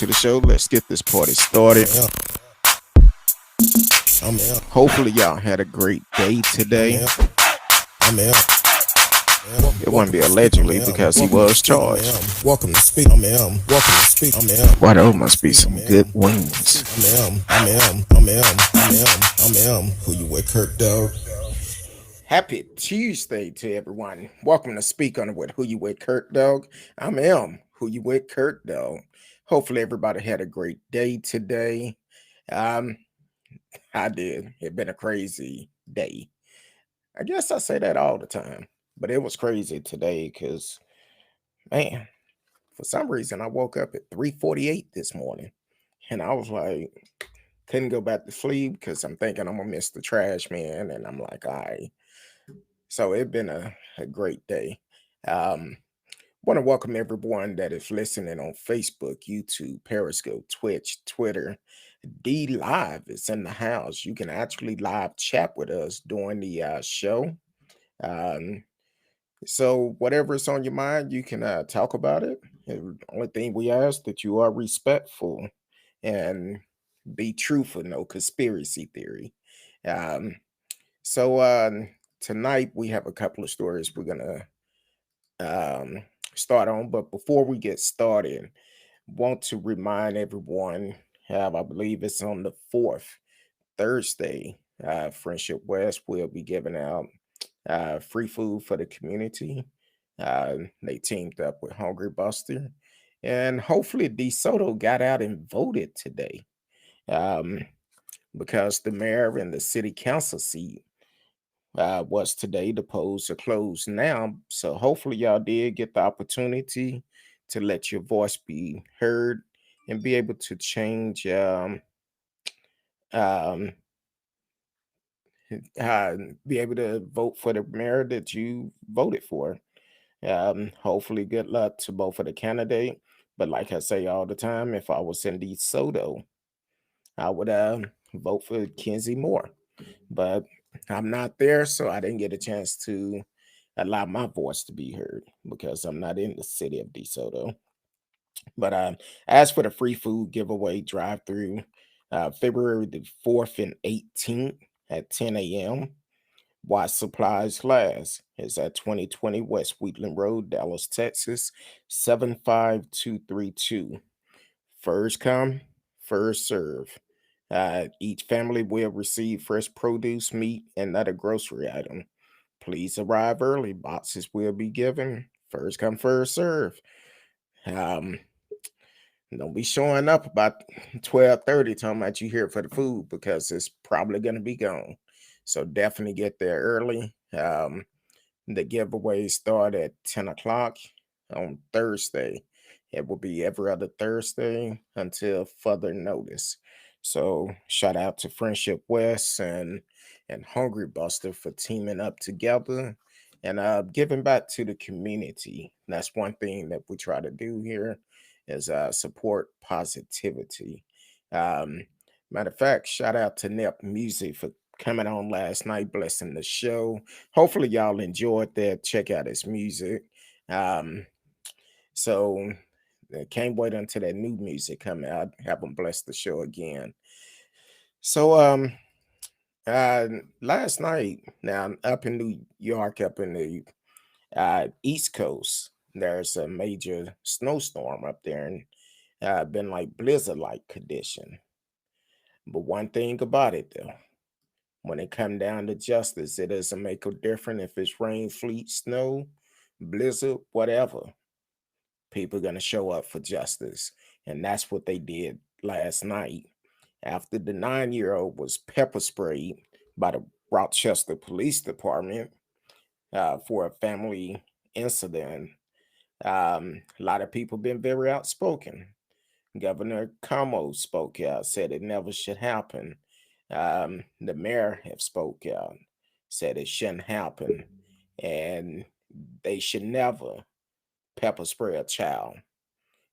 to the show. Let's get this party started. Hopefully, y'all had a great day today. It wouldn't be allegedly because he was charged. Welcome to speak. Welcome to speak. Why those must be some good wings. Who you with, Kirk Dog? Happy Tuesday to everyone. Welcome to Speak On It with Who You With, Kurt Dog. I'm M, Who You With, Kurt Dog. Hopefully everybody had a great day today. I did. It's been a crazy day. I guess I say that all the time, but it was crazy today because, man, for some reason I woke up at 3:48 this morning, and I was like, couldn't go back to sleep because I'm thinking I'm gonna miss the trash man, and I'm like, all right. So it's been a great day. Want to welcome everyone that is listening on Facebook, YouTube, Periscope, Twitch, Twitter. D Live is in the house. You can actually live chat with us during the show. So whatever is on your mind, you can talk about it. The only thing we ask that you are respectful and be truthful, no conspiracy theory. So tonight we have a couple of stories we're gonna start on, but before we get started, want to remind everyone, I believe it's on the 4th, Thursday, Friendship West will be giving out free food for the community. They teamed up with Hungry Buster, and hopefully DeSoto got out and voted today, because the mayor and the city council seat was today. The polls are closed now, so hopefully y'all did get the opportunity to let your voice be heard and be able to change um be able to vote for the mayor that you voted for. Hopefully good luck to both of the candidate, but like I say all the time, if I was in DeSoto, I would vote for Kenzie Moore, but I'm not there, so I didn't get a chance to allow my voice to be heard because I'm not in the city of DeSoto. But as for the free food giveaway drive-through, February the 4th and 18th at 10 a.m. While supplies last is at 2020 West Wheatland Road, Dallas, Texas, 75232. First come, first serve. Each family will receive fresh produce, meat, and other grocery item. Please arrive early. Boxes will be given. First come, first serve. Um, don't be showing up about 12:30 talking about you here for the food because it's probably going to be gone. So definitely get there early. The giveaways start at 10 o'clock on Thursday. It will be every other Thursday until further notice. So shout out to Friendship West and Hungry Buster for teaming up together and giving back to the community. That's one thing that we try to do here is support positivity. Um, Matter of fact, shout out to Nep Music for coming on last night, blessing the show. Hopefully, y'all enjoyed that. Check out his music. Um, so can't wait until that new music come out. Have them bless the show again. So uh last night, now up in New York, up in the East Coast, there's a major snowstorm up there and been like blizzard-like condition. But one thing about it though, when it come down to justice, it doesn't make a difference if it's rain, sleet, snow, blizzard, whatever. People gonna show up for justice, and that's what they did last night. After the 9-year-old was pepper sprayed by the Rochester Police Department for a family incident, a lot of people been very outspoken. Governor Como spoke out, said it never should happen. The mayor have spoke out, said it shouldn't happen, and they should never pepper spray a child.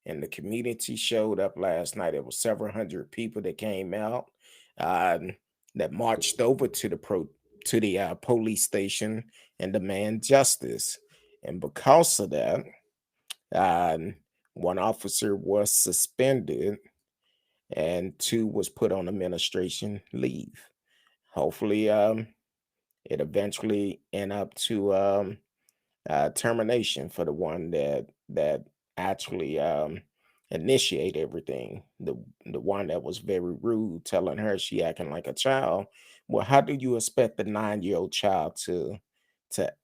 And the community showed up last night. There was several hundred people that came out, um, that marched over to the police station and demand justice. And because of that, um, One officer was suspended, and two was put on administration leave. Hopefully, it eventually end up to termination for the one that actually initiate everything. The one that was very rude, telling her she acting like a child. Well, how do you expect the 9-year-old child to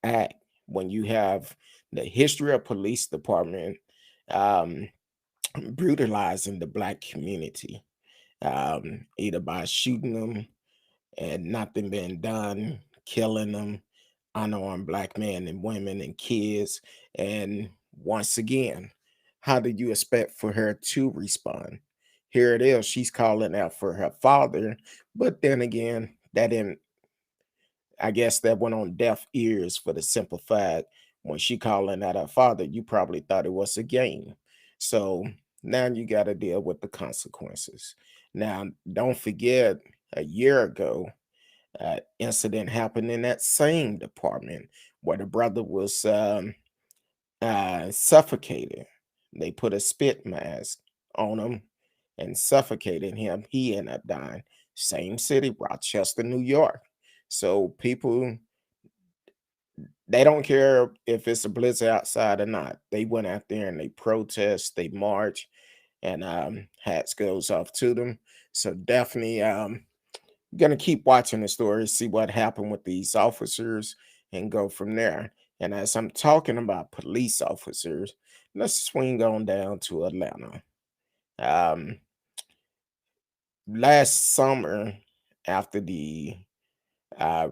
act when you have the history of police department um, brutalizing the black community, either by shooting them and nothing being done, killing them, unarmed black men and women and kids. And once again, how do you expect for her to respond? Here it is, she's calling out for her father, but then again, that didn't, I guess that went on deaf ears for the simple fact when she calling out her father, you probably thought it was a game. So now you got to deal with the consequences. Now, don't forget a year ago, incident happened in that same department where the brother was suffocated. They put a spit mask on him and suffocated him. He ended up dying. Same city, Rochester, New York. So people, they don't care if it's a blizzard outside or not. They went out there and they protest, they march, and hats goes off to them. So definitely gonna keep watching the story, see what happened with these officers, and go from there. And as I'm talking about police officers, let's swing on down to Atlanta. Um, Last summer, after the uh,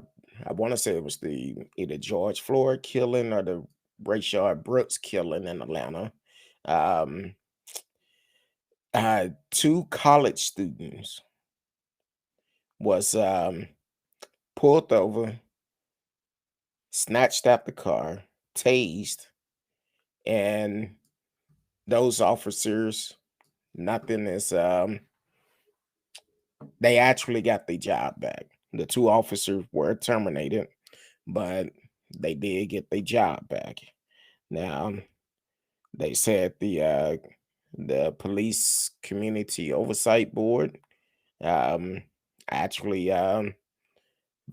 I want to say it was the either George Floyd killing or the Rayshard Brooks killing in Atlanta. Um, Two college students was pulled over, snatched out the car, tased, and those officers, nothing is they actually got their job back. The two officers were terminated, but they did get their job back. Now, they said the police community oversight board um actually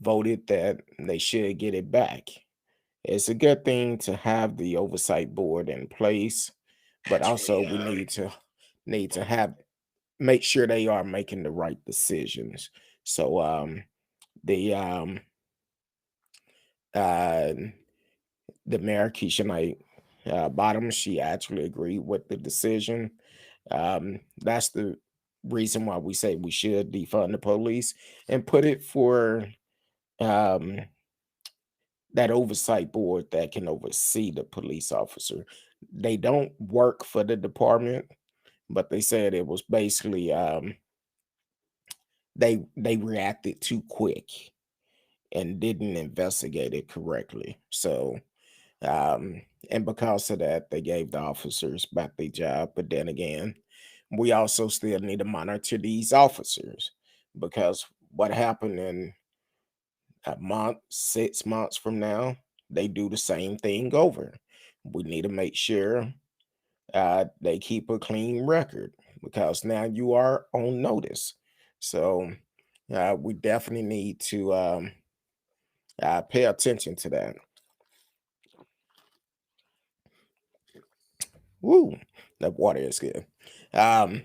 voted that they should get it back. It's a good thing to have the oversight board in place, but also we need to have make sure they are making the right decisions. So the uh the mayor Keisha Knight Bottom, she actually agreed with the decision. That's the reason why we say we should defund the police and put it for um that oversight board that can oversee the police officer. They don't work for the department, but they said it was basically they reacted too quick and didn't investigate it correctly. So and because of that, they gave the officers back their job. But then again, we also still need to monitor these officers because what happened in a month, 6 months from now, they do the same thing over. We need to make sure they keep a clean record because now you are on notice. So we definitely need to pay attention to that. Woo, that water is good. Um,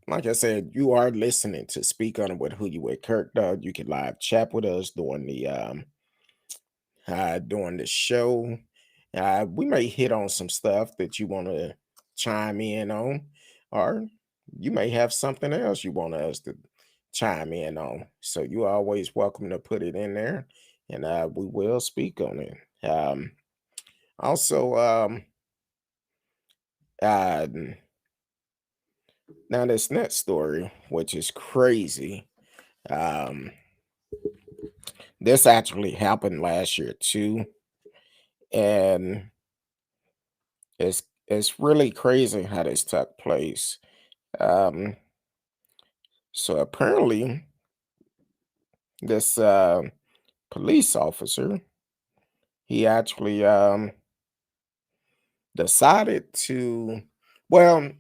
like I said, you are listening to Speak On It with Who You With Kirk Dog. You can live chat with us during the show. We may hit on some stuff that you want to chime in on, or you may have something else you want us to chime in on. So you're always welcome to put it in there, and we will speak on it. Also, uh, now this next story, which is crazy. Um, this actually happened last year too, and it's really crazy how this took place. Um, so apparently, this police officer, he actually decided to. Well,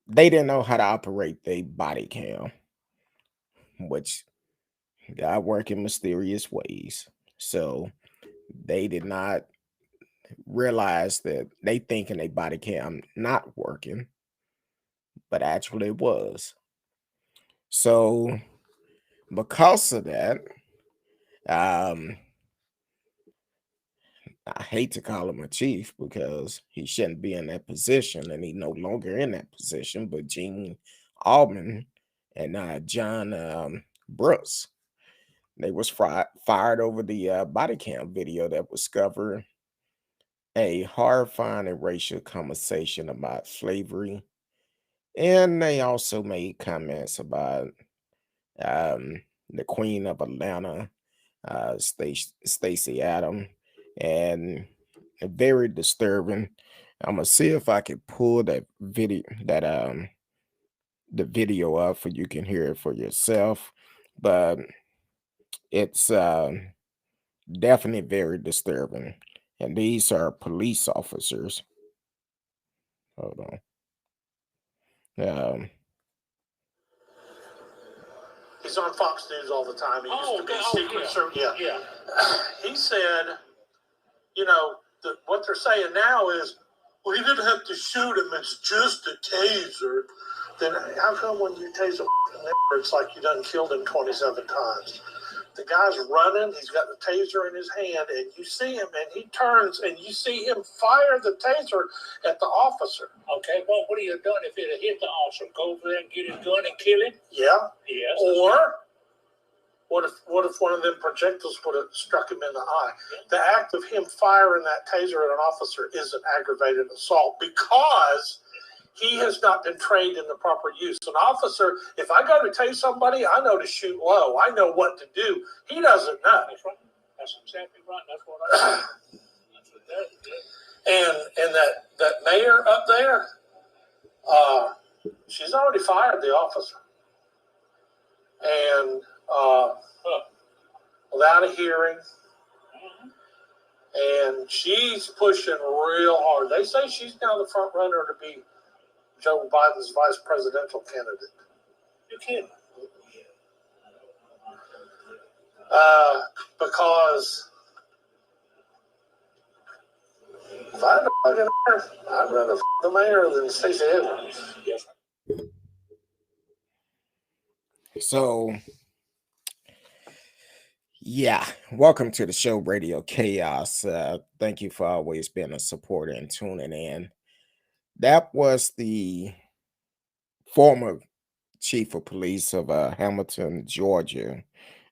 they didn't know how to operate their body cam, which God work in mysterious ways. So they did not realize that they thinking their body cam not working, but actually it was. So because of that, um, I hate to call him a chief because he shouldn't be in that position, and he no longer in that position. But Gene Allman and John Brooks, they was fired over the body cam video that was discovered a horrifying and racial conversation about slavery, and they also made comments about um, the Queen of Atlanta, Stacey Abrams, and very disturbing. I'm gonna see if I can pull the video up for you can hear it for yourself, but it's definitely very disturbing. And these are police officers. Hold on. He's on Fox News all the time. He used to be Secret Service. Yeah. He said, what they're saying now is, well, he didn't have to shoot him. It's just a taser. Then how come when you tase a it's like you done killed him 27 times? The guy's running. He's got the taser in his hand, and you see him, and he turns, and you see him fire the taser at the officer. Okay, well, what would he have done if it had hit the officer? Go over there and get his gun and kill him? Yeah. Yes. Or what if one of them projectiles would have struck him in the eye? Yeah. The act of him firing that taser at an officer is an aggravated assault because he has not been trained in the proper use. An officer, if I go to tase somebody, I know to shoot low. I know what to do. He doesn't know. That's right. That's exactly right. That's what I That's what that is. And that mayor up there, she's already fired the officer. And without a hearing. And she's pushing real hard. They say she's now the front runner to be Joe Biden's vice presidential candidate. You kidding? Because if I had a fucking mayor, I'd rather the mayor than Stacey Abrams. Yes. So yeah, welcome to the show, Radio Chaos. Thank you for always being a supporter and tuning in. That was the former chief of police of Hamilton, Georgia,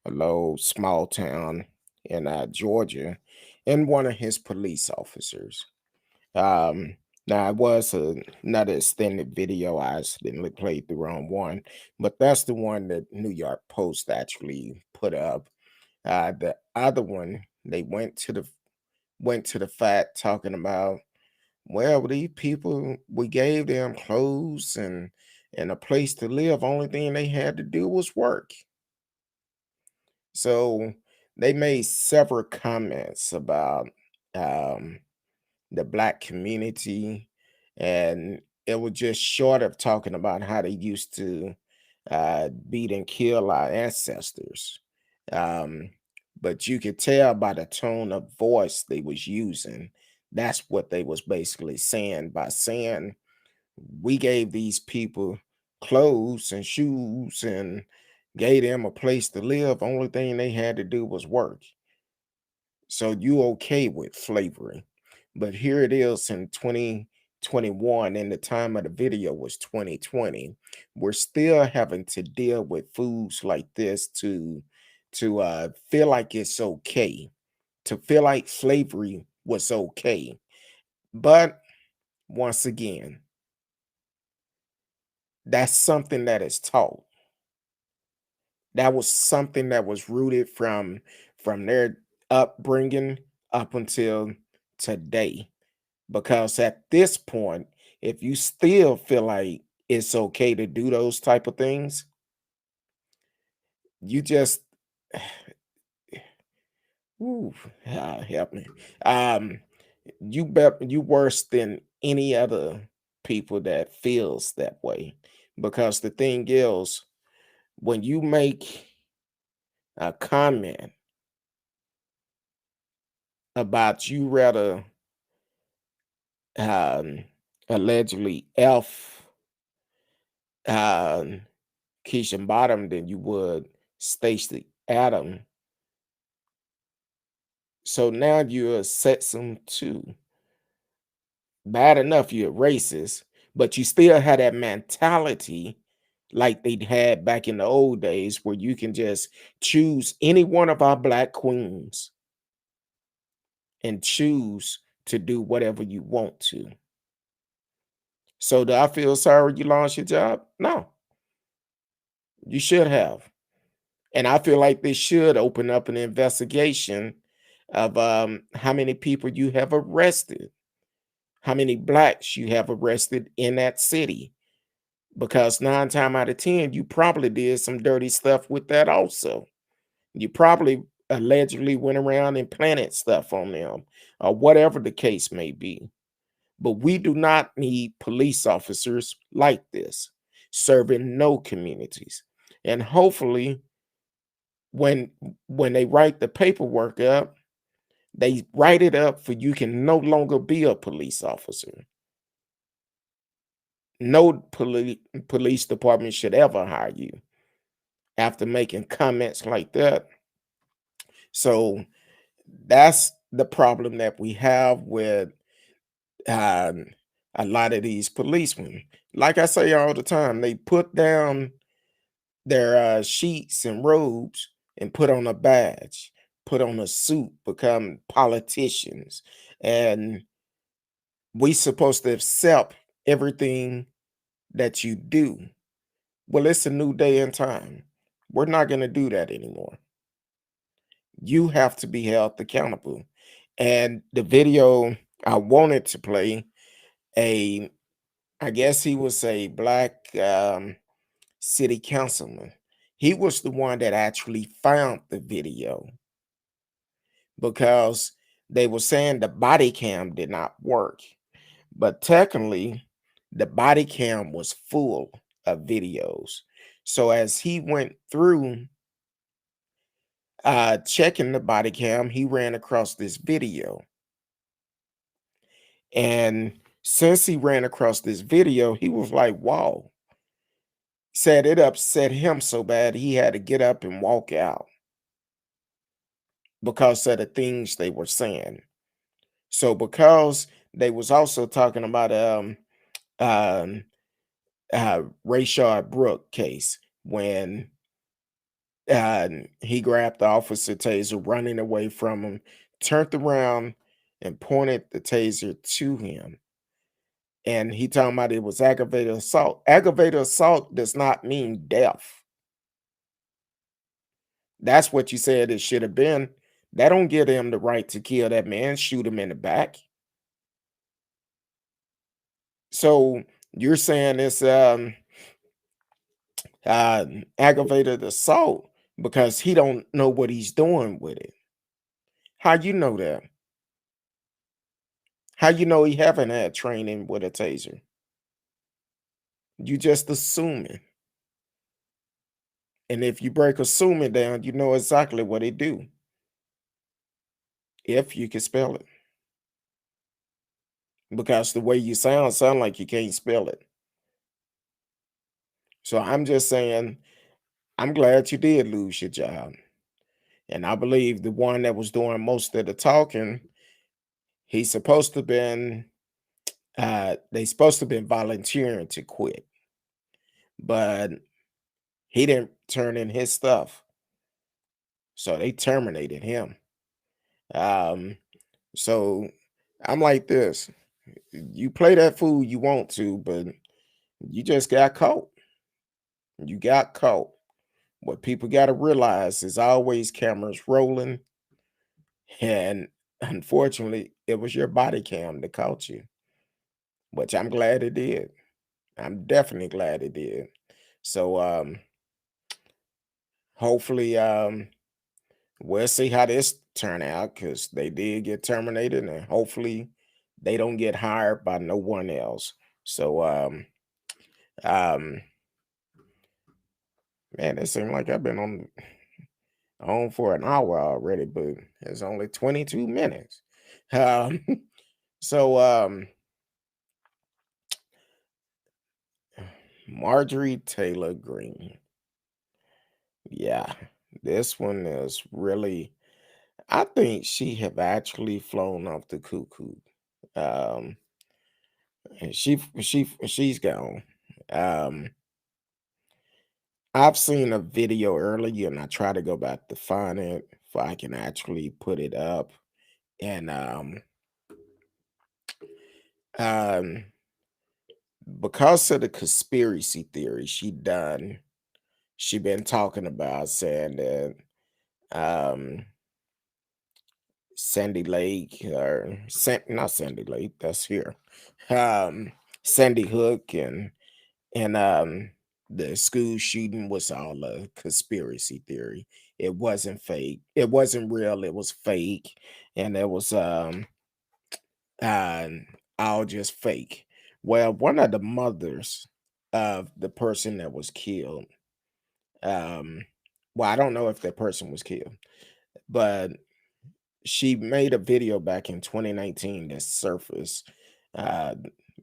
a little small town in Georgia, and one of his police officers. Now it was another extended video. I accidentally played the wrong one, but that's the one that New York Post actually put up. The other one, they went to the fact talking about, well, these people, we gave them clothes and a place to live. Only thing they had to do was work. So they made several comments about um, the black community, and it was just short of talking about how they used to beat and kill our ancestors. Um, but you could tell by the tone of voice they was using. That's what they was basically saying by saying we gave these people clothes and shoes and gave them a place to live. Only thing they had to do was work. So you okay with slavery. But here it is in 2021, and the time of the video was 2020. We're still having to deal with foods like this to feel like it's okay, to feel like slavery was okay. But once again, that's something that is taught. That was something that was rooted from their upbringing up until today. Because at this point, if you still feel like it's okay to do those type of things, you just ooh, help me. You worse than any other people that feels that way. Because the thing is, when you make a comment about you rather um, allegedly F um, Keisha Bottom than you would Stacey Adam, so now you're a sexism too. Bad enough you're racist, but you still had that mentality like they had back in the old days where you can just choose any one of our black queens and choose to do whatever you want to. So do I feel sorry you lost your job? No, you should have. And I feel like they should open up an investigation of how many people you have arrested, how many blacks you have arrested in that city. Because 9 times out of 10, you probably did some dirty stuff with that also. You probably allegedly went around and planted stuff on them, or whatever the case may be. But we do not need police officers like this serving no communities. And hopefully, when they write the paperwork up, they write it up for you can no longer be a police officer. No police department should ever hire you after making comments like that. So that's the problem that we have with um, a lot of these policemen. Like I say all the time, they put down their sheets and robes and put on a badge, put on a suit, become politicians, and we supposed to accept everything that you do. Well, it's a new day and time. We're not going to do that anymore. You have to be held accountable. And the video I wanted to play, a I guess he was a black city councilman. He was the one that actually found the video because they were saying the body cam did not work. But technically, the body cam was full of videos. So as he went through checking the body cam, he ran across this video. And since he ran across this video, he was like, wow. Said it upset him so bad he had to get up and walk out because of the things they were saying. So because they was also talking about um Rayshard Brooks case when he grabbed the officer taser running away from him, turned around and pointed the taser to him. And he talking about it was aggravated assault. Aggravated assault does not mean death. That's what you said it should have been. That don't give him the right to kill that man, shoot him in the back. So you're saying it's aggravated assault because he don't know what he's doing with it. How you know that? How you know he haven't had training with a taser? You just assuming. And if you break assuming down, you know exactly what it do. If you can spell it. Because the way you sound like you can't spell it. So I'm just saying, I'm glad you did lose your job. And I believe the one that was doing most of the talking, he's supposed to been they supposed to been volunteering to quit. But he didn't turn in his stuff. So they terminated him. Um, so I'm like this. You play that fool you want to, but you just got caught. You got caught. What people got to realize is always cameras rolling. And unfortunately, it was your body cam that caught you, which I'm glad it did. I'm definitely glad it did. So hopefully we'll see how this turn out because they did get terminated and hopefully they don't get hired by no one else. So, um, man, it seemed like I've been on for an hour already, but it's only 22 minutes. Um, so, Marjorie Taylor Green. Yeah, this one is really. I think she have actually flown off the cuckoo. Um, and she's gone. Um, I've seen a video earlier, and I try to go back to find it if I can actually put it up. And um, because of the conspiracy theory she been talking about saying that um Sandy Lake or not Sandy Lake, that's here. Um Sandy Hook and the school shooting was all a conspiracy theory. It wasn't fake. It wasn't real. It was fake, and it was uh, all just fake. Well, one of the mothers of the person that was killed, um, well, I don't know if that person was killed, but she made a video back in 2019 that surfaced, uh,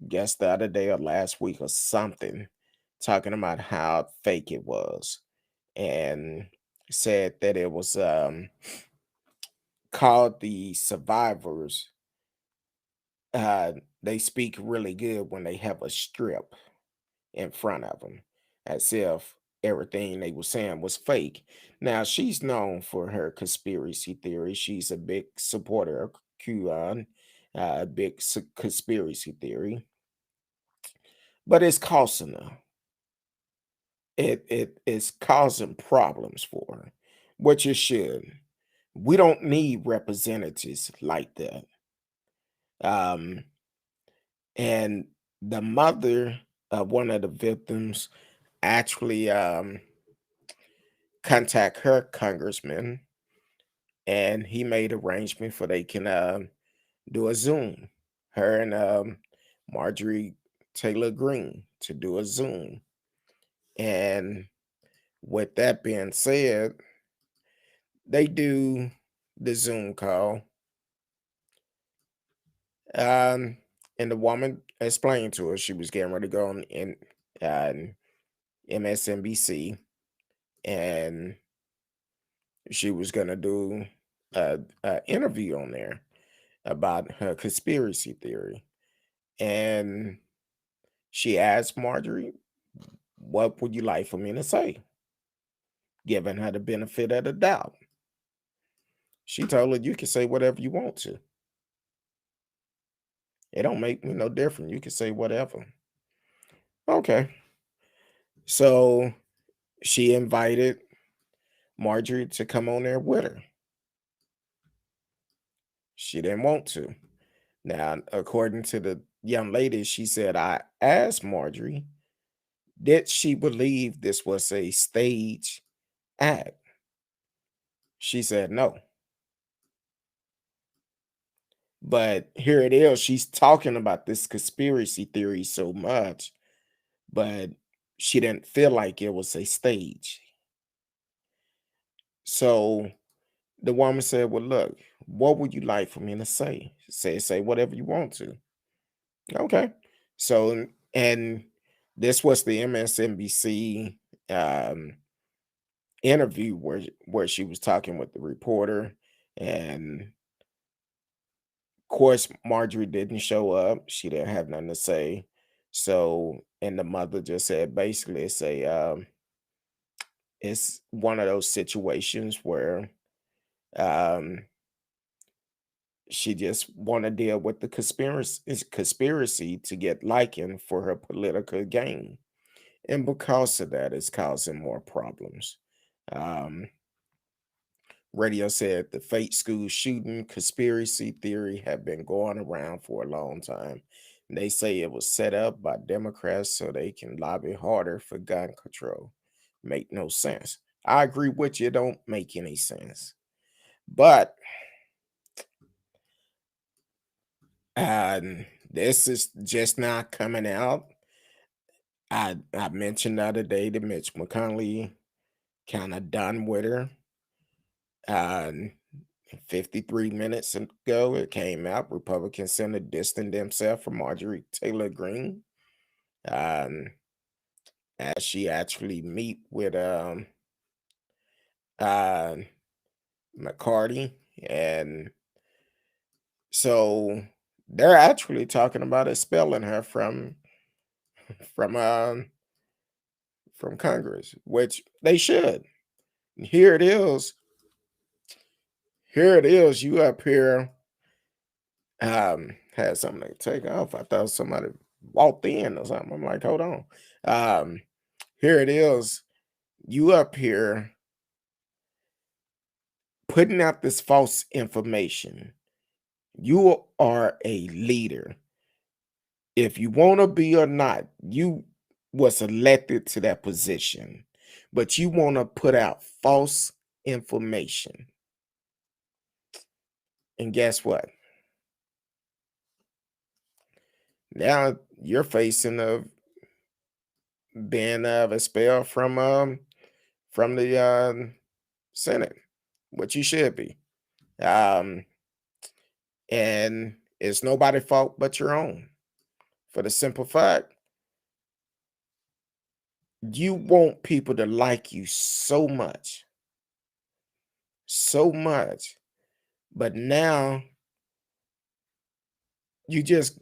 guess the other day or last week or something, talking about how fake it was, and said that it was called the survivors. Uh, they speak really good when they have a strip in front of them, as if everything they were saying was fake. Now, she's known for her conspiracy theory. She's a big supporter of QAnon, big conspiracy theory, but it's costing her. It is causing problems for her, which it should. We don't need representatives like that. Um, and the mother of one of the victims actually contact her congressman, and he made arrangement for they can do a Zoom. Her and Marjorie Taylor Green to do a Zoom. And with that being said, they do the Zoom call. Um, and the woman explained to her she was getting ready to go on in MSNBC, and she was gonna do a interview on there about her conspiracy theory. And she asked Marjorie, "What would you like for me to say?" Giving her the benefit of the doubt. She told her, "You can say whatever you want to. It don't make me no different. You can say whatever." Okay. So she invited Marjorie to come on there with her. She didn't want to. Now, according to the young lady, she said, I asked Marjorie, did she believe this was a stage act? She said no. But here it is. She's talking about this conspiracy theory so much, but she didn't feel like it was a stage. So the woman said, "Well, look, what would you like for me to say? Say whatever you want to." Okay. So, and this was the MSNBC interview where she was talking with the reporter, and of course Marjorie didn't show up. She didn't have nothing to say. So, and the mother just said basically it's one of those situations where um she just want to deal with the conspiracy to get liking for her political gain, and because of that it's causing more problems. um Radio said the fake school shooting conspiracy theory have been going around for a long time. And they say it was set up by Democrats so they can lobby harder for gun control. Make no sense. I agree with you, it don't make any sense. But This is just not coming out. I mentioned the other day that Mitch McConnell kind of done with her. Uh, 53 minutes ago, it came out. Republican Senator distanced themselves from Marjorie Taylor Green, um, as she actually meet with uh, McCarty, and so they're actually talking about expelling her from um, from Congress, which they should. Here it is. Here it is. You up here had something to take off. I thought somebody walked in or something. I'm like, hold on. Um, Here it is. You up here putting out this false information. You are a leader. If you want to be or not, you was elected to that position, but you want to put out false information. And guess what? Now you're facing a being expelled from the Senate, which you should be. Um, and it's nobody's fault but your own. For the simple fact, you want people to like you so much, but now you just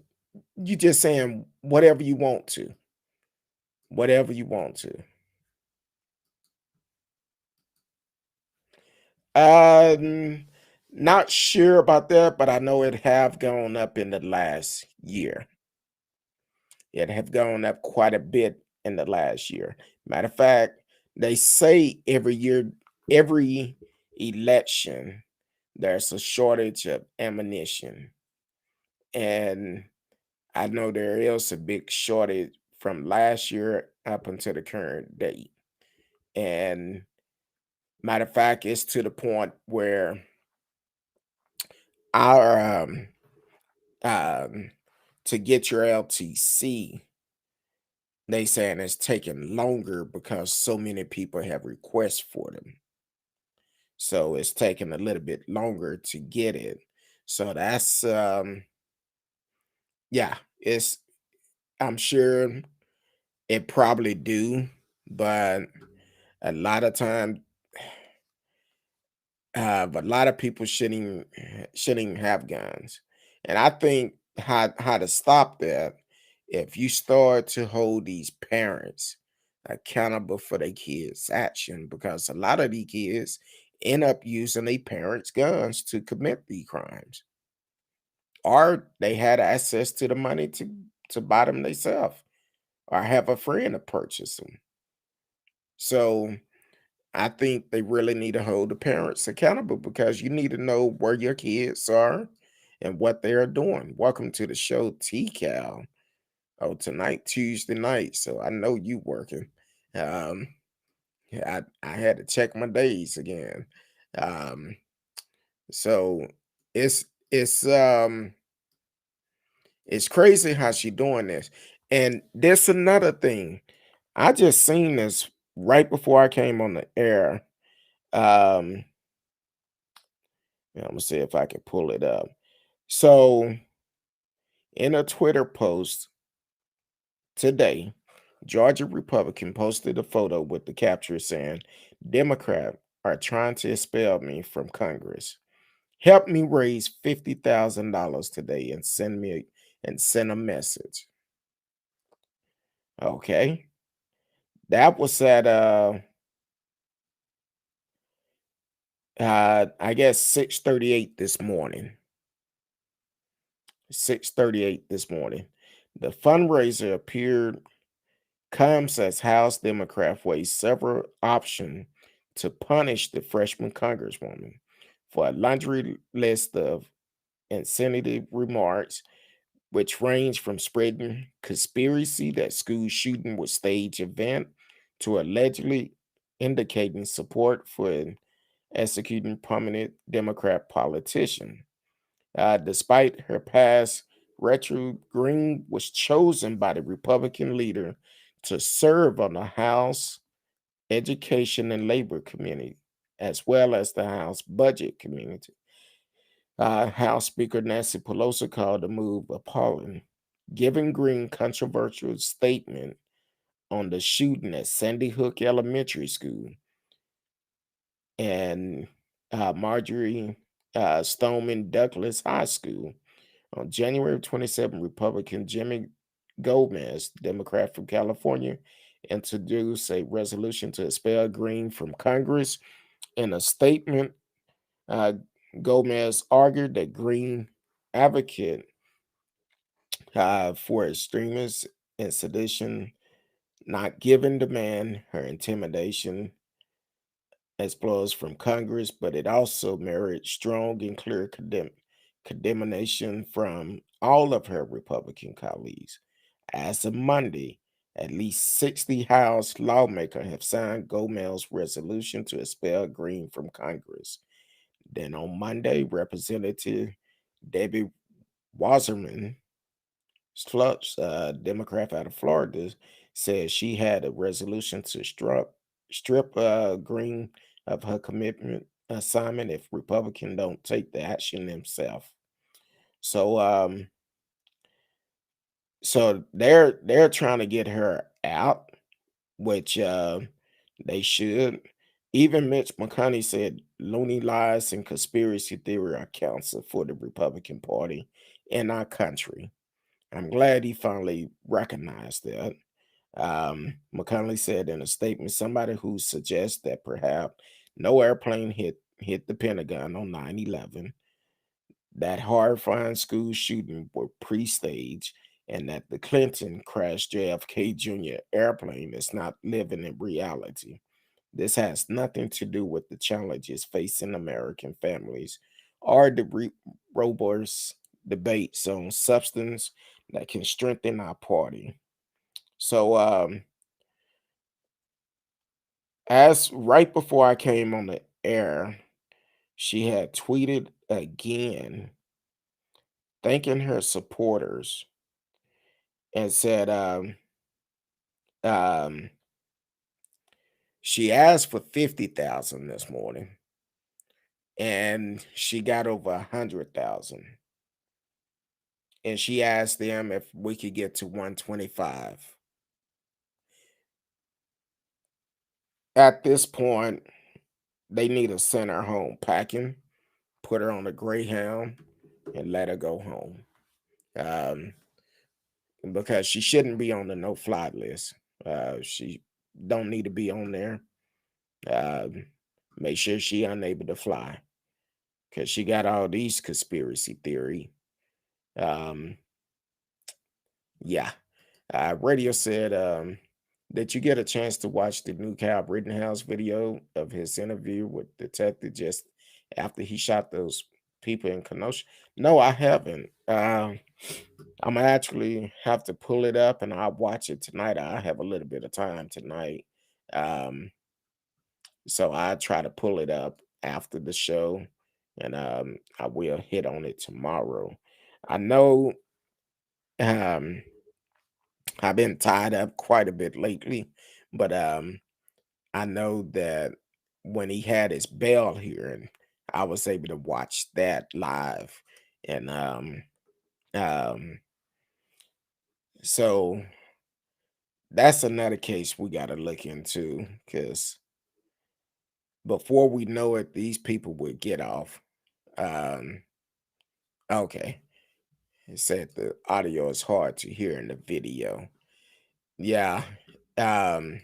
saying whatever you want to. Um, Not sure about that, but I know it have gone up in the last year. It have gone up quite a bit in the last year. Matter of fact, they say every year, every election, there's a shortage of ammunition. And I know there is a big shortage from last year up until the current date. And matter of fact, it's to the point where our um to get your LTC, they saying it's taking longer because so many people have requests for them. So it's taking a little bit longer to get it. So that's yeah, it's I'm sure it probably do, but a lot of time but a lot of people shouldn't have guns. And I think how to stop that, if you start to hold these parents accountable for their kids' action, because a lot of these kids end up using their parents' guns to commit these crimes, or they had access to the money to buy them themselves, or have a friend to purchase them. So I think they really need to hold the parents accountable, because you need to know where your kids are and what they are doing. Welcome to the show, T-Cal. Oh, tonight, Tuesday night. So I know you working. Um, yeah, I had to check my days again. Um, so it's it's um it's crazy how she doing this. And there's another thing. I just seen this right before I came on the air. Um, I'm gonna see if I can pull it up. So, in a Twitter post today, Georgia Republican posted a photo with the capture saying, "Democrat are trying to expel me from Congress. Help me raise $50,000 today and send a message." Okay, that was at I guess 6:38 this morning. 6:38 this morning. The fundraiser appeared comes as House Democrats weigh several options to punish the freshman congresswoman for a laundry list of incendiary remarks, which range from spreading conspiracy that school shooting was stage event to allegedly indicating support for an executing prominent Democrat politician. Despite her past Greene was chosen by the Republican leader to serve on the House Education and Labor Committee, as well as the House Budget Committee. House Speaker Nancy Pelosi called the move appalling, giving Greene controversial statement on the shooting at Sandy Hook Elementary School and Marjorie Stoneman Douglas High School. On January 27, Republican Jimmy Gomez, Democrat from California, introduced a resolution to expel Greene from Congress. In a statement, uh, Gomez argued that Greene advocate for extremists and sedition, not giving the man her intimidation explodes from Congress, but it also merited strong and clear condemnation from all of her Republican colleagues. As of Monday, at least 60 House lawmakers have signed Gomez's resolution to expel Greene from Congress. Then on Monday, Representative Debbie Wasserman Slutz, Democrat out of Florida, said she had a resolution to strip Greene of her commitment assignment if Republicans don't take the action themselves. So they're trying to get her out, which they should. Even Mitch McConnell said loony lies and conspiracy theory are cancer for the Republican Party in our country. I'm glad he finally recognized that. McConnell said in a statement, somebody who suggests that perhaps no airplane hit the Pentagon on 9/11, that horrifying school shooting were pre-staged, and that the Clinton crashed JFK Jr. airplane is not living in reality. This has nothing to do with the challenges facing American families or the robust debates on substance that can strengthen our party. So, as right before I came on the air, she had tweeted again, thanking her supporters, and said, um, she asked for 50,000 this morning, and she got over 100,000. And she asked them if we could get to 125. At this point, they need to send her home packing, put her on a Greyhound, and let her go home. Because she shouldn't be on the no-fly list. She don't need to be on there. Make sure she unable to fly, because she got all these conspiracy theory. Yeah. Radio said, did you get a chance to watch the new Kyle Rittenhouse video of his interview with Detective just after he shot those people in Kenosha? No, I haven't. I'm actually have to pull it up and I'll watch it tonight. I have a little bit of time tonight. Um, so I try to pull it up after the show, and I will hit on it tomorrow. I know um I've been tied up quite a bit lately, but I know that when he had his bail hearing, I was able to watch that live. And um so that's another case we got to look into, because before we know it, these people would get off. Um, okay. It said the audio is hard to hear in the video. Yeah. Um,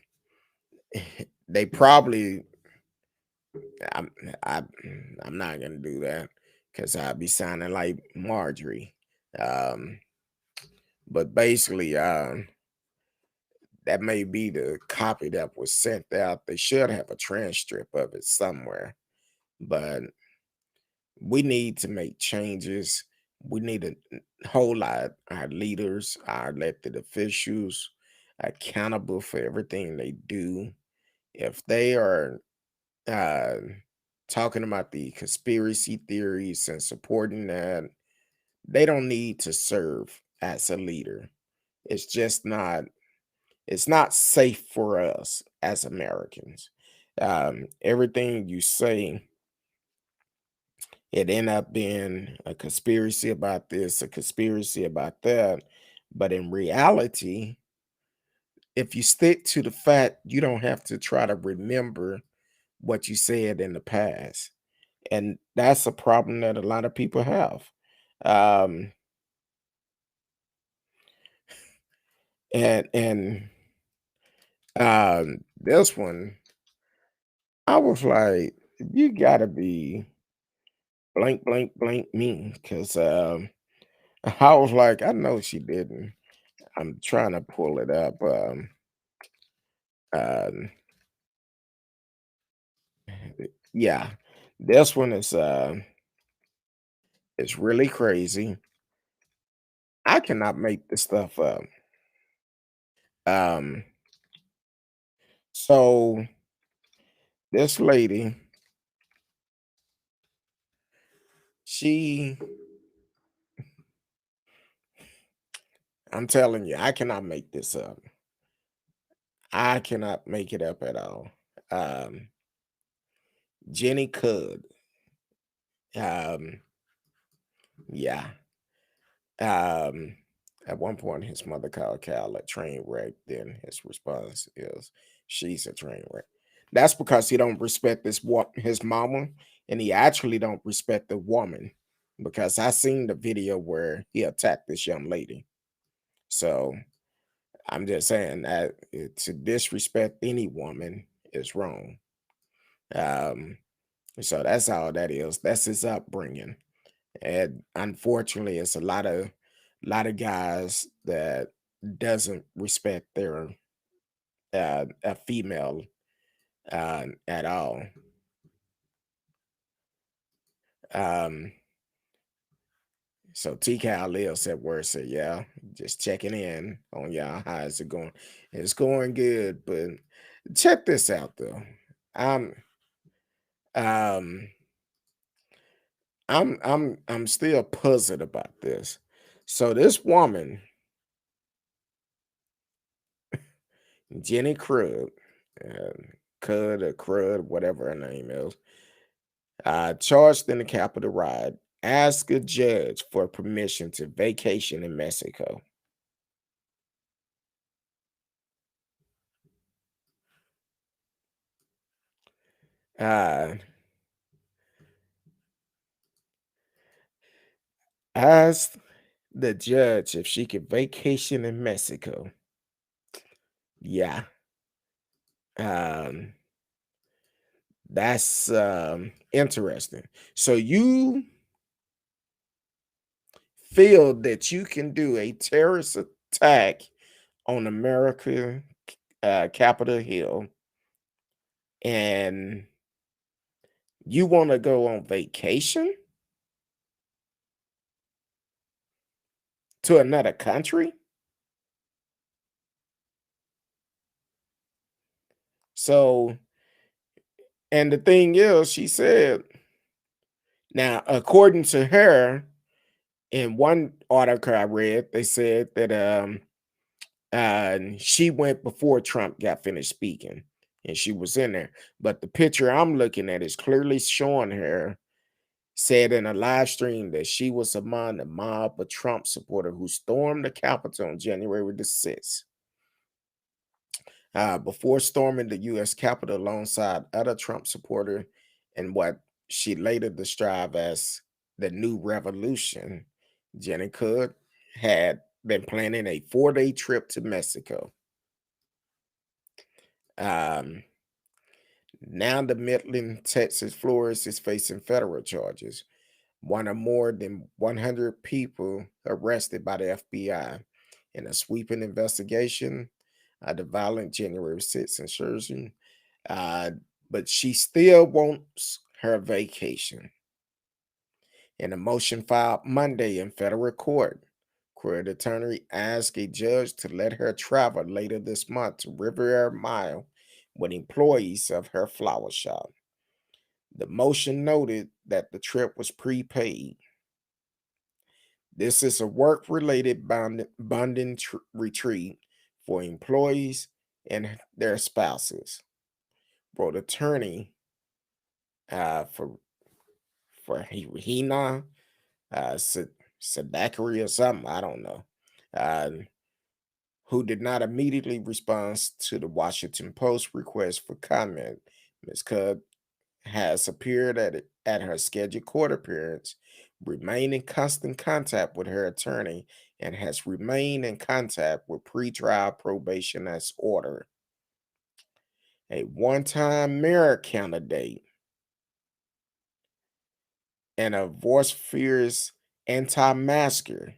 they probably, I'm, I, I'm not gonna do that because I'd be sounding like Marjorie. Um, but basically, that may be the copy that was sent out. They should have a transcript of it somewhere, but we need to make changes. We need to hold our leaders, our elected officials accountable for everything they do. If they are uh, talking about the conspiracy theories and supporting that, they don't need to serve as a leader. It's just not it's not safe for us as Americans. Everything you say, it end up being a conspiracy about this, a conspiracy about that. But in reality, if you stick to the fact, you don't have to try to remember what you said in the past. And that's a problem that a lot of people have. Um, and this one, I was like, you gotta be blank, blank, blank me. Cause I was like, I know she didn't. I'm trying to pull it up. Um yeah. This one is really crazy. I cannot make this stuff up. Um so this lady, she I'm telling you, I cannot make this up. I cannot make it up at all. Um Jenny could. Um yeah. Um at one point his mother called Cal a train wreck, then his response is she's a train wreck. That's because he don't respect his mama, and he actually don't respect the woman, because I seen the video where he attacked this young lady. So I'm just saying that to disrespect any woman is wrong. Um, so that's all that is. That's his upbringing, and unfortunately, it's a lot of guys that doesn't respect their a female at all. Um, so T Cal Lil said word said, yeah, just checking in on y'all. How is it going? It's going good, but check this out though. I'm um I'm still puzzled about this. So this woman, Jenny Crud, uh, Cud or Crud, whatever her name is, charged in the Capitol riot, asked a judge for permission to vacation in Mexico. Uh, asked the judge if she could vacation in Mexico. Yeah. Um, that's interesting. So you feel that you can do a terrorist attack on America, Capitol Hill, and you want to go on vacation to another country? So, and the thing is, she said, now, according to her, in one article I read, they said that she went before Trump got finished speaking, and she was in there. But the picture I'm looking at is clearly showing her said in a live stream that she was among the mob of Trump supporters who stormed the Capitol on January the 6th. Before storming the U.S. Capitol alongside other Trump supporters in what she later described as the New Revolution, Jenny Cook had been planning a 4-day trip to Mexico. Um, Now the Midland, Texas florist is facing federal charges. One or more than 100 people arrested by the FBI in a sweeping investigation of the violent January 6th insurrection. Uh, but she still wants her vacation. In a motion filed Monday in federal court, court attorney asked a judge to let her travel later this month to Riviera Mile with employees of her flower shop. The motion noted that the trip was prepaid. This is a work-related bonding retreat for employees and their spouses, wrote attorney for Hina Sadakari or something, I don't know, uh, who did not immediately respond to the Washington Post request for comment. Ms. Cub has appeared at her scheduled court appearance, remained in constant contact with her attorney, and has remained in contact with pretrial probation as ordered. A one-time mayor candidate and a voice-fierce anti-masker,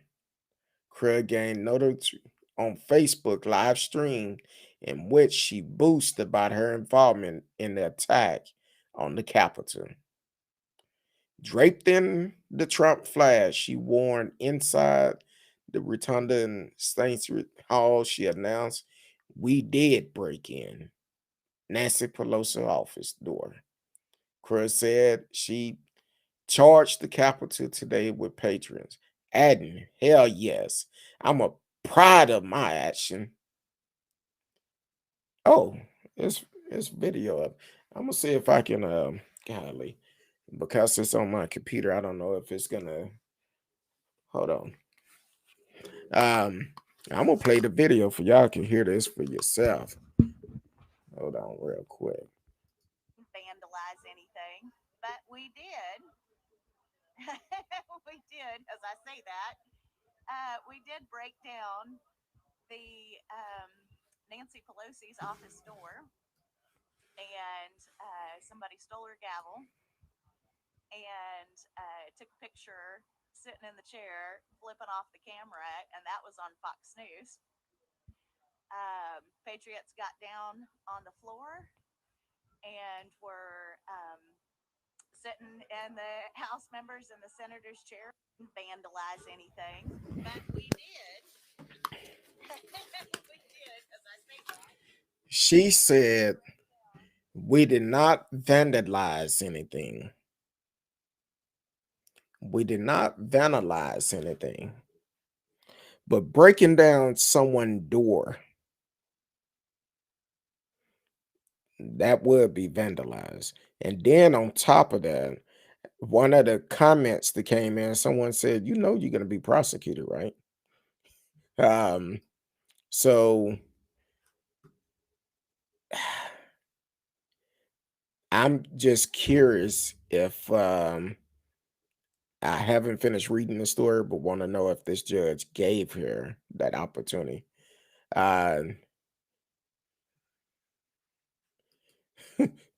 Craig gained notoriety on Facebook live stream in which she boasted about her involvement in the attack on the Capitol. Draped in the Trump flag she worn inside the rotunda in Stacey Hall, she announced, "We did break in Nancy Pelosi office door." Cruz said she charged the Capitol today with patrons, adding, "Hell yes, I'm a proud of my action." Oh, it's video up. I'm gonna see if I can golly, because it's on my computer. I don't know if it's gonna hold on. I'm gonna play the video for y'all can hear this for yourself. Hold on real quick. Vandalize anything, but we did. We did, as I say that, we did break down the Nancy Pelosi's office door, and somebody stole her gavel and took a picture sitting in the chair, flipping off the camera, and that was on Fox News. Patriots got down on the floor and were sitting in the House members and the senators' chair, vandalize anything, but we did. We did, as I say that. She said, "We did not vandalize anything. We did not vandalize anything. But breaking down someone's door, that would be vandalized." And then on top of that, one of the comments that came in, someone said, "You know, you're going to be prosecuted, right?" So I'm just curious if I haven't finished reading the story, but want to know if this judge gave her that opportunity. Uh,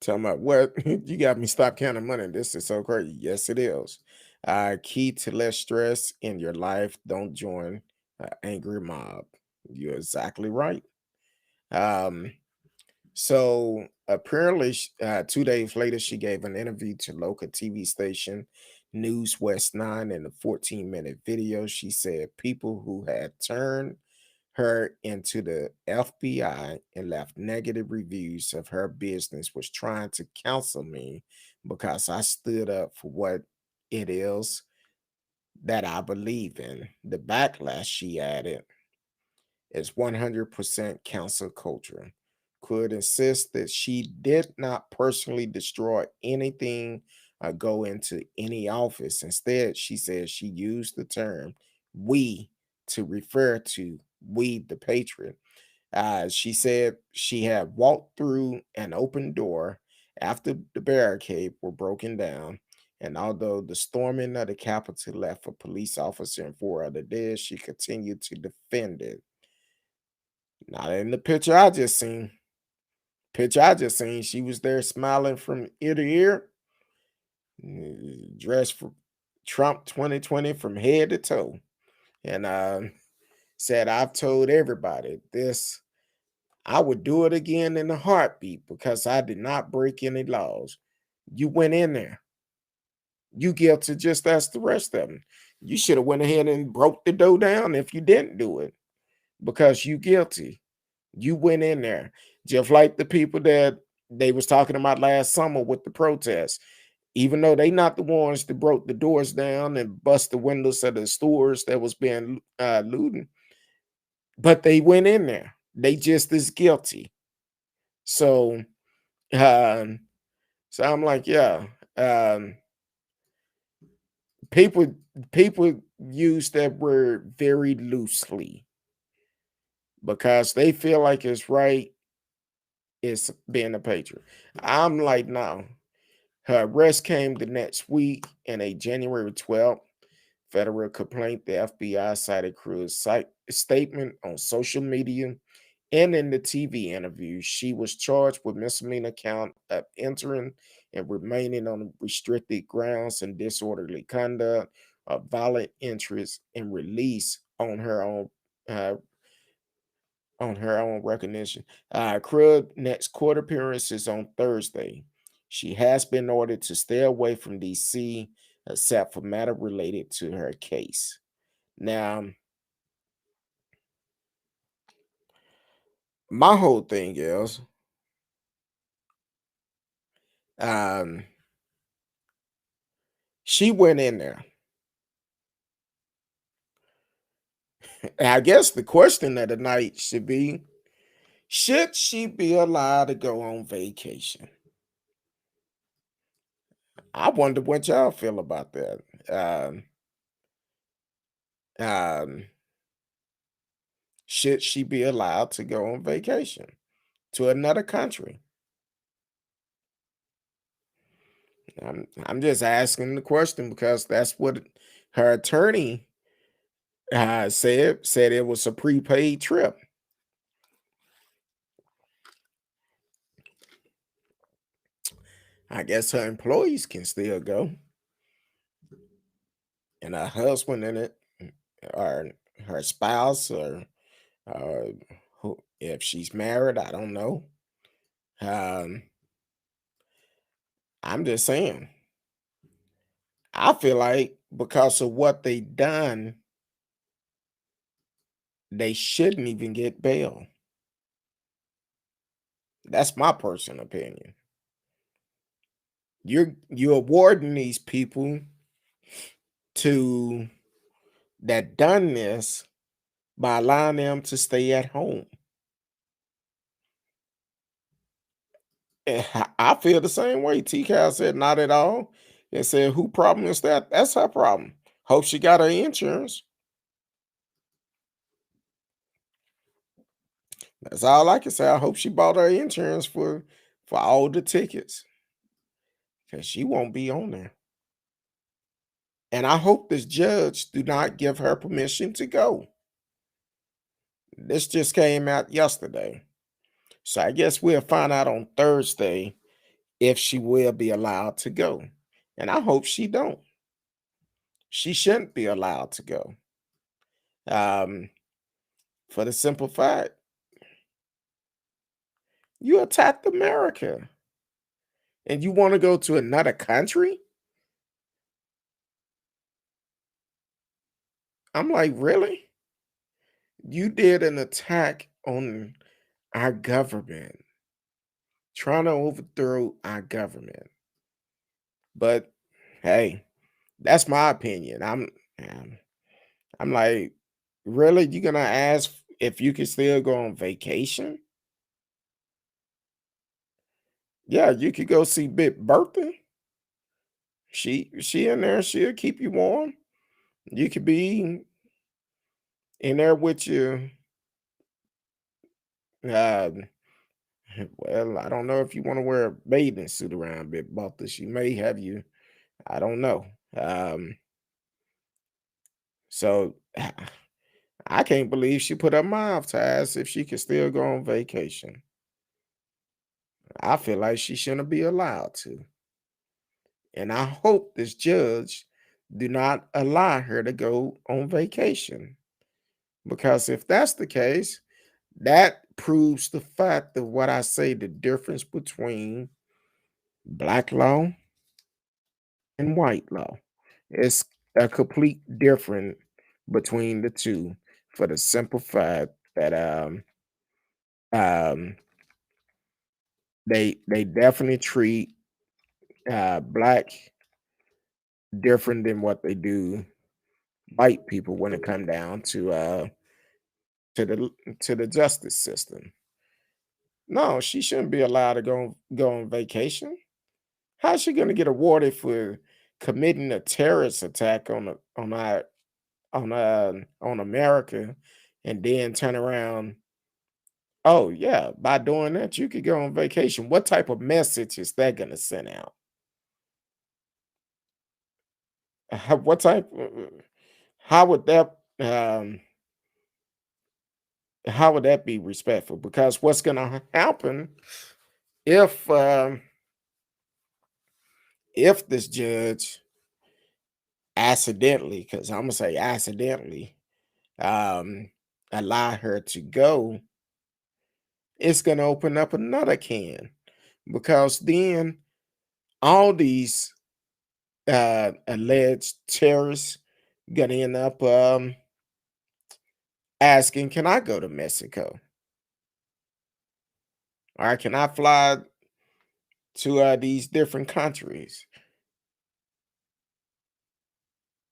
Tell me what you got me stop counting money. This is so crazy. Yes, it is. Key to less stress in your life: don't join an angry mob. You're exactly right. Um, so apparently, 2 days later, she gave an interview to local TV station News West 9. In a 14-minute video, she said people who had turned her into the FBI and left negative reviews of her business was trying to counsel me because I stood up for what it is that I believe in. The backlash, she added, is 100% council culture. Could insist that she did not personally destroy anything or go into any office. Instead, she said she used the term "we" to refer to we, the patriot. She said she had walked through an open door after the barricade were broken down. And although the storming of the Capitol left a police officer and 4 other dead, she continued to defend it. Not in the picture I just seen. She was there smiling from ear to ear, dressed for Trump 2020 from head to toe. And said, "I've told everybody this. I would do it again in a heartbeat because I did not break any laws. You went in there. You guilty just as the rest of them. You should have went ahead and broke the door down if you didn't do it because you guilty. You went in there just like the people that they was talking about last summer with the protests. even though they not the ones that broke the doors down and bust the windows of the stores that was being looting, but they went in there. They just as guilty. So, um, so I'm like, yeah, um, people people use that word very loosely because they feel like it's right. It's being a patriot. I'm like, no. Her arrest came the next week in a January 12th federal complaint. The FBI cited Cruz's statement on social media and in the TV interview. She was charged with misdemeanor count of entering and remaining on restricted grounds and disorderly conduct, of violent interest, and release uh, on her own recognition. Crud next court appearance is on Thursday. She has been ordered to stay away from DC except for matter related to her case. Now, my whole thing is, um, she went in there. And I guess the question of the night should she be allowed to go on vacation? I wonder what y'all feel about that. Um, um, should she be allowed to go on vacation to another country? I'm just asking the question because that's what her attorney said it was a prepaid trip. I guess her employees can still go, and her husband in it, or her spouse, or uh, if she's married, I don't know. Um, I'm just saying. I feel like because of what they done, they shouldn't even get bail. That's my personal opinion. You're awarding these people to that done this by allowing them to stay at home. And I feel the same way. T Cal said not at all. And said, who problem is that? That's her problem. Hope she got her insurance. That's all I can say. I hope she bought her insurance for all the tickets. Because she won't be on there. And I hope this judge do not give her permission to go. This just came out yesterday. So I guess we'll find out on Thursday if she will be allowed to go. And I hope she don't. She shouldn't be allowed to go. Um, for the simple fact, you attacked America and you want to go to another country? I'm like, really? You did an attack on our government, trying to overthrow our government. But hey, that's my opinion. I'm like, really? You gonna ask if you can still go on vacation? Yeah, you could go see Big Bertha. She in there, she'll keep you warm. You could be in there with your uh well, I don't know if you want to wear a bathing suit around Big Bertha. She may have you, I don't know. So I can't believe she put her mouth to ask if she could still go on vacation. I feel like she shouldn't be allowed to. And I hope this judge do not allow her to go on vacation. Because if that's the case, that proves the fact of what I say, the difference between black law and white law. It's a complete difference between the two for the simple fact that um they definitely treat black different than what they do white people when it come down to the justice system. No, she shouldn't be allowed to go on vacation. How's she going to get awarded for committing a terrorist attack on America, and then turn around? Oh yeah, by doing that, you could go on vacation. What type of message is that going to send out? What type? How would that? How would that be respectful? Because what's going to happen if if this judge accidentally, because I'm gonna say accidentally, um, allow her to go, it's gonna open up another can, because then all these alleged terrorists gonna end up asking, "Can I go to Mexico? Or can I fly to these different countries?"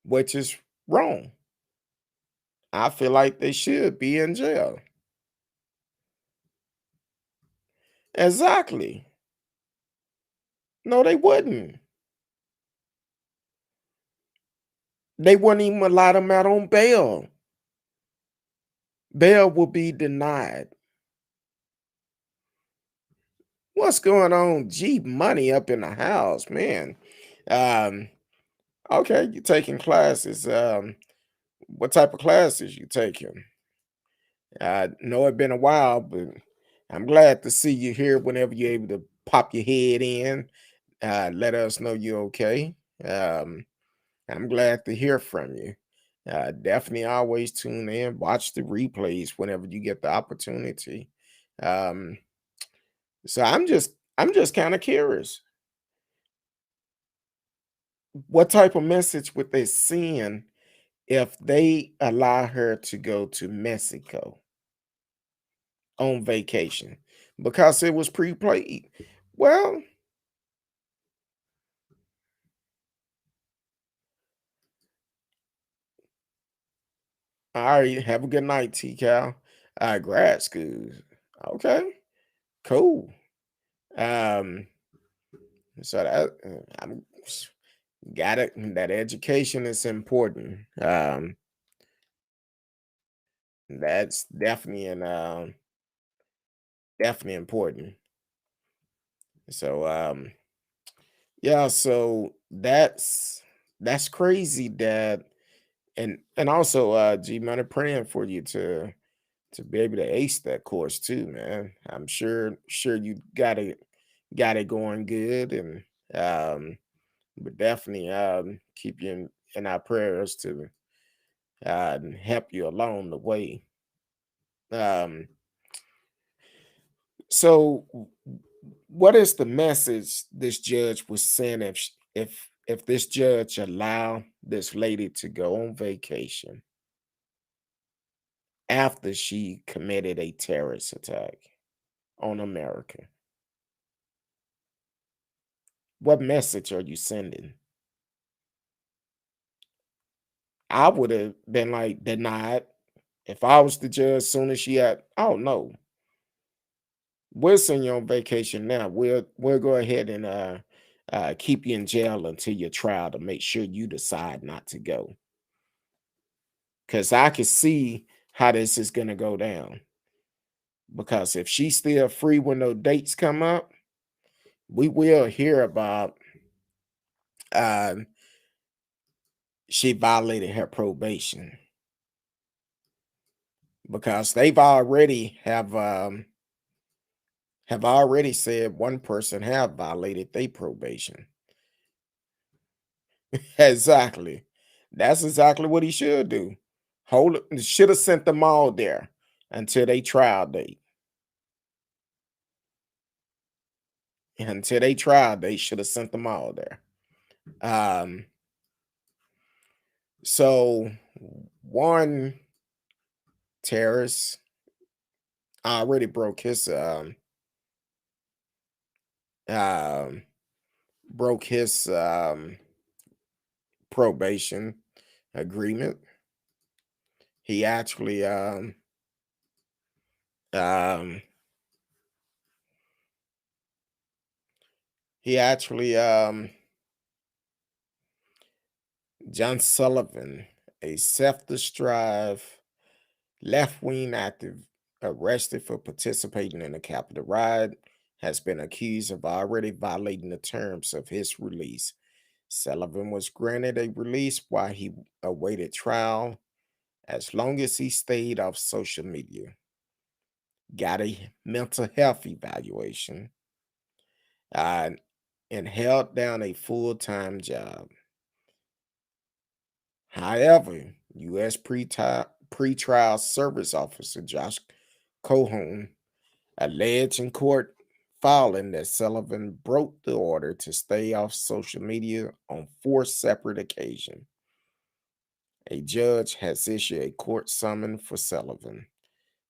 Which is wrong. I feel like they should be in jail. Exactly. No, they wouldn't. They wouldn't even allow them out on bail. Bail will be denied. What's going on? G Money up in the house, man. Um, okay, you taking classes. What type of classes you taking? I know it's been a while, but I'm glad to see you here whenever you're able to pop your head in. Let us know you're okay. Um, I'm glad to hear from you. Definitely always tune in, watch the replays whenever you get the opportunity. Um, so I'm just kind of curious. What type of message would they send if they allow her to go to Mexico on vacation because it was pre-played? Well, all right. Have a good night, T Cal. Grad school. Okay, cool. Um, so that I'm got it. That education is important. That's definitely important. So yeah, so that's crazy that, and also G Money, praying for you to be able to ace that course too, man. I'm sure you got it going good, and but definitely keep you in our prayers to help you along the way. Um, so what is the message this judge was saying if this judge allow this lady to go on vacation after she committed a terrorist attack on America? What message are you sending? I would have been like denied if I was the judge. Soon as she had, oh no, we'll send you on vacation now. We'll go ahead and keep you in jail until your trial to make sure you decide not to go. Because I can see how this is gonna go down. Because if she's still free when those dates come up, we will hear about um she violated her probation, because they've already have already said one person have violated their probation. Exactly. That's exactly what he should do. Hold it, should have sent them all there until they trial date. Until they trial date, should have sent them all there. Um, so one terrorist already broke his um broke his probation agreement. He actually um he actually John Sullivan, a self-described left-wing active arrested for participating in a Capitol riot, has been accused of already violating the terms of his release. Sullivan was granted a release while he awaited trial as long as he stayed off social media. Got a mental health evaluation, uh, and held down a full-time job. However, U.S. pretrial service officer Josh Cohon alleged in court filing that Sullivan broke the order to stay off social media on 4 separate occasions. A judge has issued a court summons for Sullivan.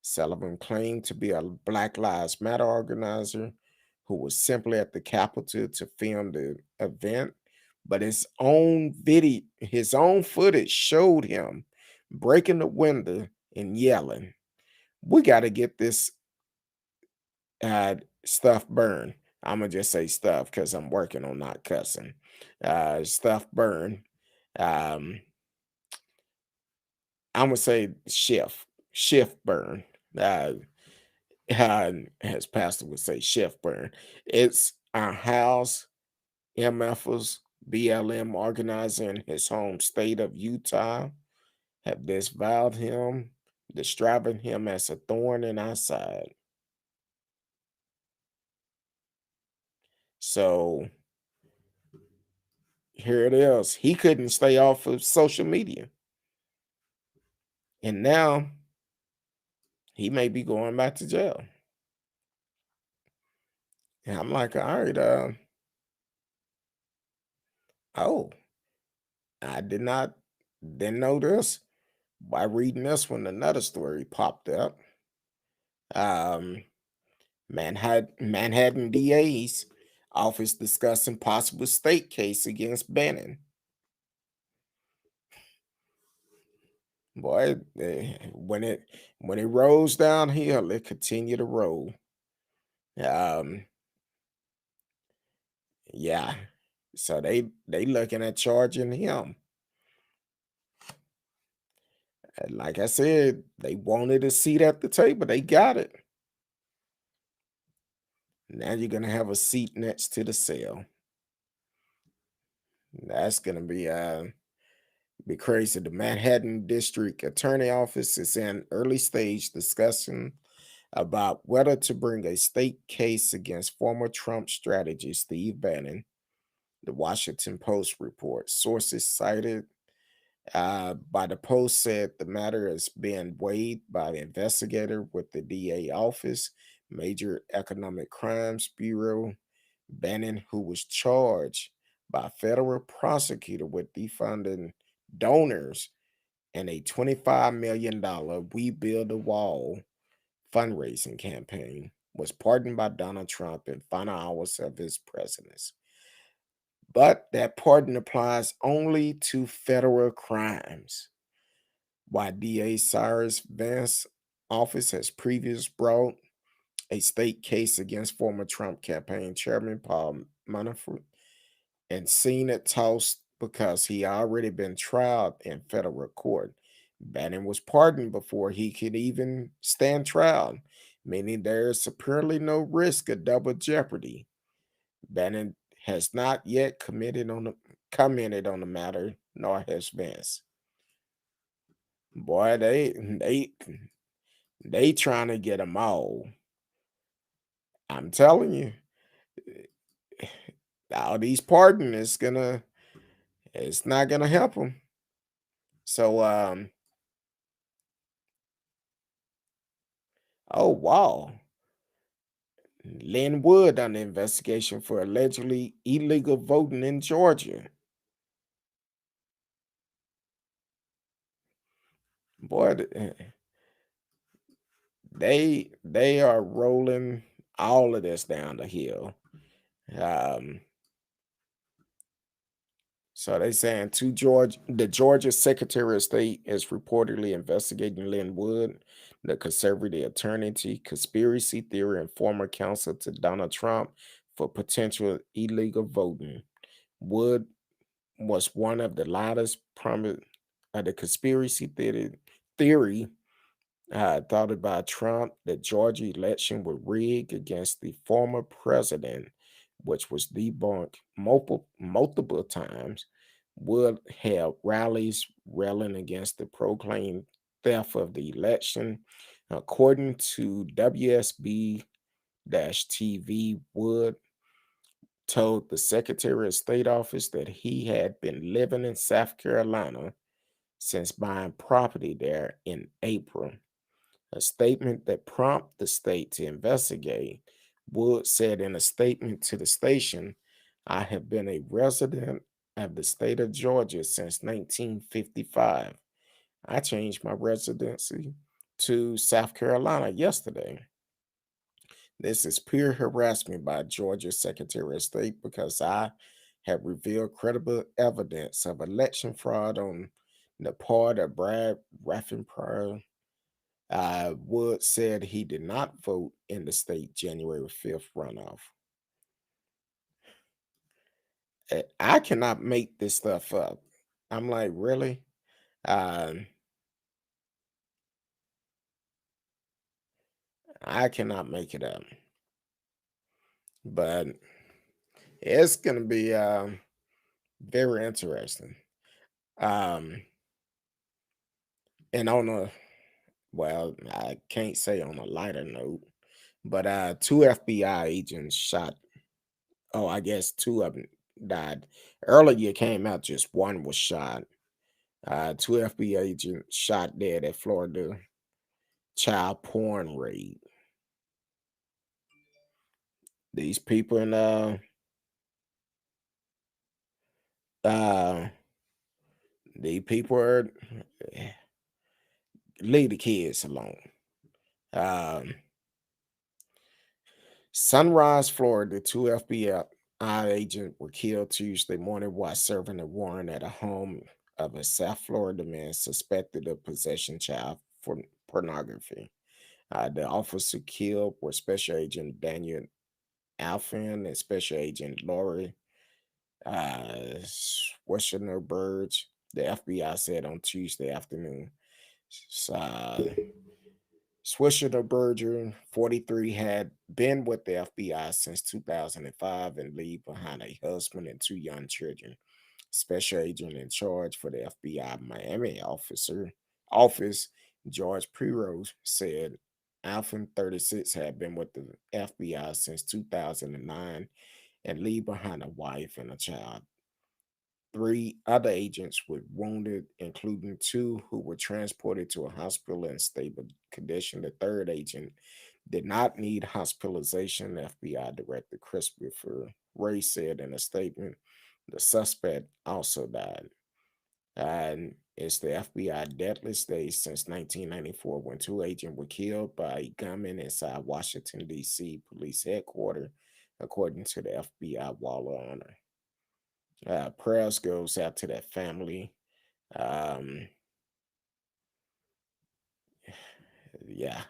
Sullivan claimed to be a Black Lives Matter organizer who was simply at the Capitol to film the event, but his own footage showed him breaking the window and yelling, "We got to get this stuff burned." I'm gonna just say stuff because I'm working on not cussing. Stuff burned. Um, I'm gonna say shift burn. Uh, as Pastor would say, shift burn. It's our house, MFers, BLM organizer in his home state of Utah have disavowed him, describing him as a thorn in our side. So here it is. He couldn't stay off of social media. And now he may be going back to jail. And I'm like, all right, oh, I didn't know this. By reading this one, another story popped up. Um, Manhattan DA's office discussing possible state case against Bannon. Boy, when it rolls downhill, it continue to roll. Um, yeah. So they looking at charging him. And like I said, they wanted a seat at the table. They got it. Now you're gonna have a seat next to the cell. That's gonna be crazy. The Manhattan District Attorney Office is in early stage discussion about whether to bring a state case against former Trump strategist Steve Bannon. The Washington Post reports. Sources cited by the Post said the matter is being weighed by the investigator with the DA office, Major Economic Crimes Bureau. Bannon, who was charged by a federal prosecutor with defunding donors and a $25 million We Build a Wall fundraising campaign, was pardoned by Donald Trump in final hours of his presidency. But that pardon applies only to federal crimes. While DA Cyrus Vance's office has previously brought a state case against former Trump campaign chairman Paul Manafort and seen it tossed because he already been tried in federal court. Bannon was pardoned before he could even stand trial, meaning there is apparently no risk of double jeopardy. Bannon has not yet commented on the matter, nor has Vance. Boy, they trying to get them all. I'm telling you, all these pardon it's not gonna help them. So oh wow. Lynn Wood on the investigation for allegedly illegal voting in Georgia. Boy, they are rolling all of this down the hill. Um, So they saying the Georgia Secretary of State is reportedly investigating Lynn Wood, the conservative attorney to conspiracy theory and former counsel to Donald Trump, for potential illegal voting. Wood was one of the loudest prominent of the conspiracy theory thought about Trump. The Georgia election was rigged against the former president, which was debunked multiple times. Wood held rallies railing against the proclaimed theft of the election. According to WSB TV, Wood told the Secretary of State office that he had been living in South Carolina since buying property there in April. A statement that prompted the state to investigate. Wood said in a statement to the station, "I have been a resident of the state of Georgia since 1955. I changed my residency to South Carolina yesterday. This is pure harassment by Georgia Secretary of State because I have revealed credible evidence of election fraud on the part of Brad Raffensperger." Wood said he did not vote in the state January 5th runoff. I cannot make this stuff up. I'm like, really? Um, I cannot make it up. But it's going to be very interesting. Um, and I can't say on a lighter note, but two FBI agents shot. Oh, I guess two of them died. Earlier it came out just one was shot. Two FBI agents shot dead at Florida child porn raid. These people in uh these people are leave the kids alone. Um Sunrise, Florida, two FBI agents were killed Tuesday morning while serving a warrant at a home of a South Florida man suspected of possessing child for pornography. The officer killed were Special Agent Daniel Alfin and Special Agent Lori Schwarzenegger. The FBI said on Tuesday afternoon. Schwarzenegger, 43, had been with the FBI since 2005 and leave behind a husband and two young children. Special agent in charge for the FBI Miami office, George Pirro, said Alfin, 36, had been with the FBI since 2009 and leave behind a wife and a child. Three other agents were wounded, including two who were transported to a hospital in stable condition. The third agent did not need hospitalization, FBI Director Christopher Ray said in a statement. The suspect also died. And it's the FBI deadliest day since 1994 when two agents were killed by a gunman inside Washington, D.C. police headquarters, according to the FBI Wall of Honor. Prayers goes out to that family. Um, yeah,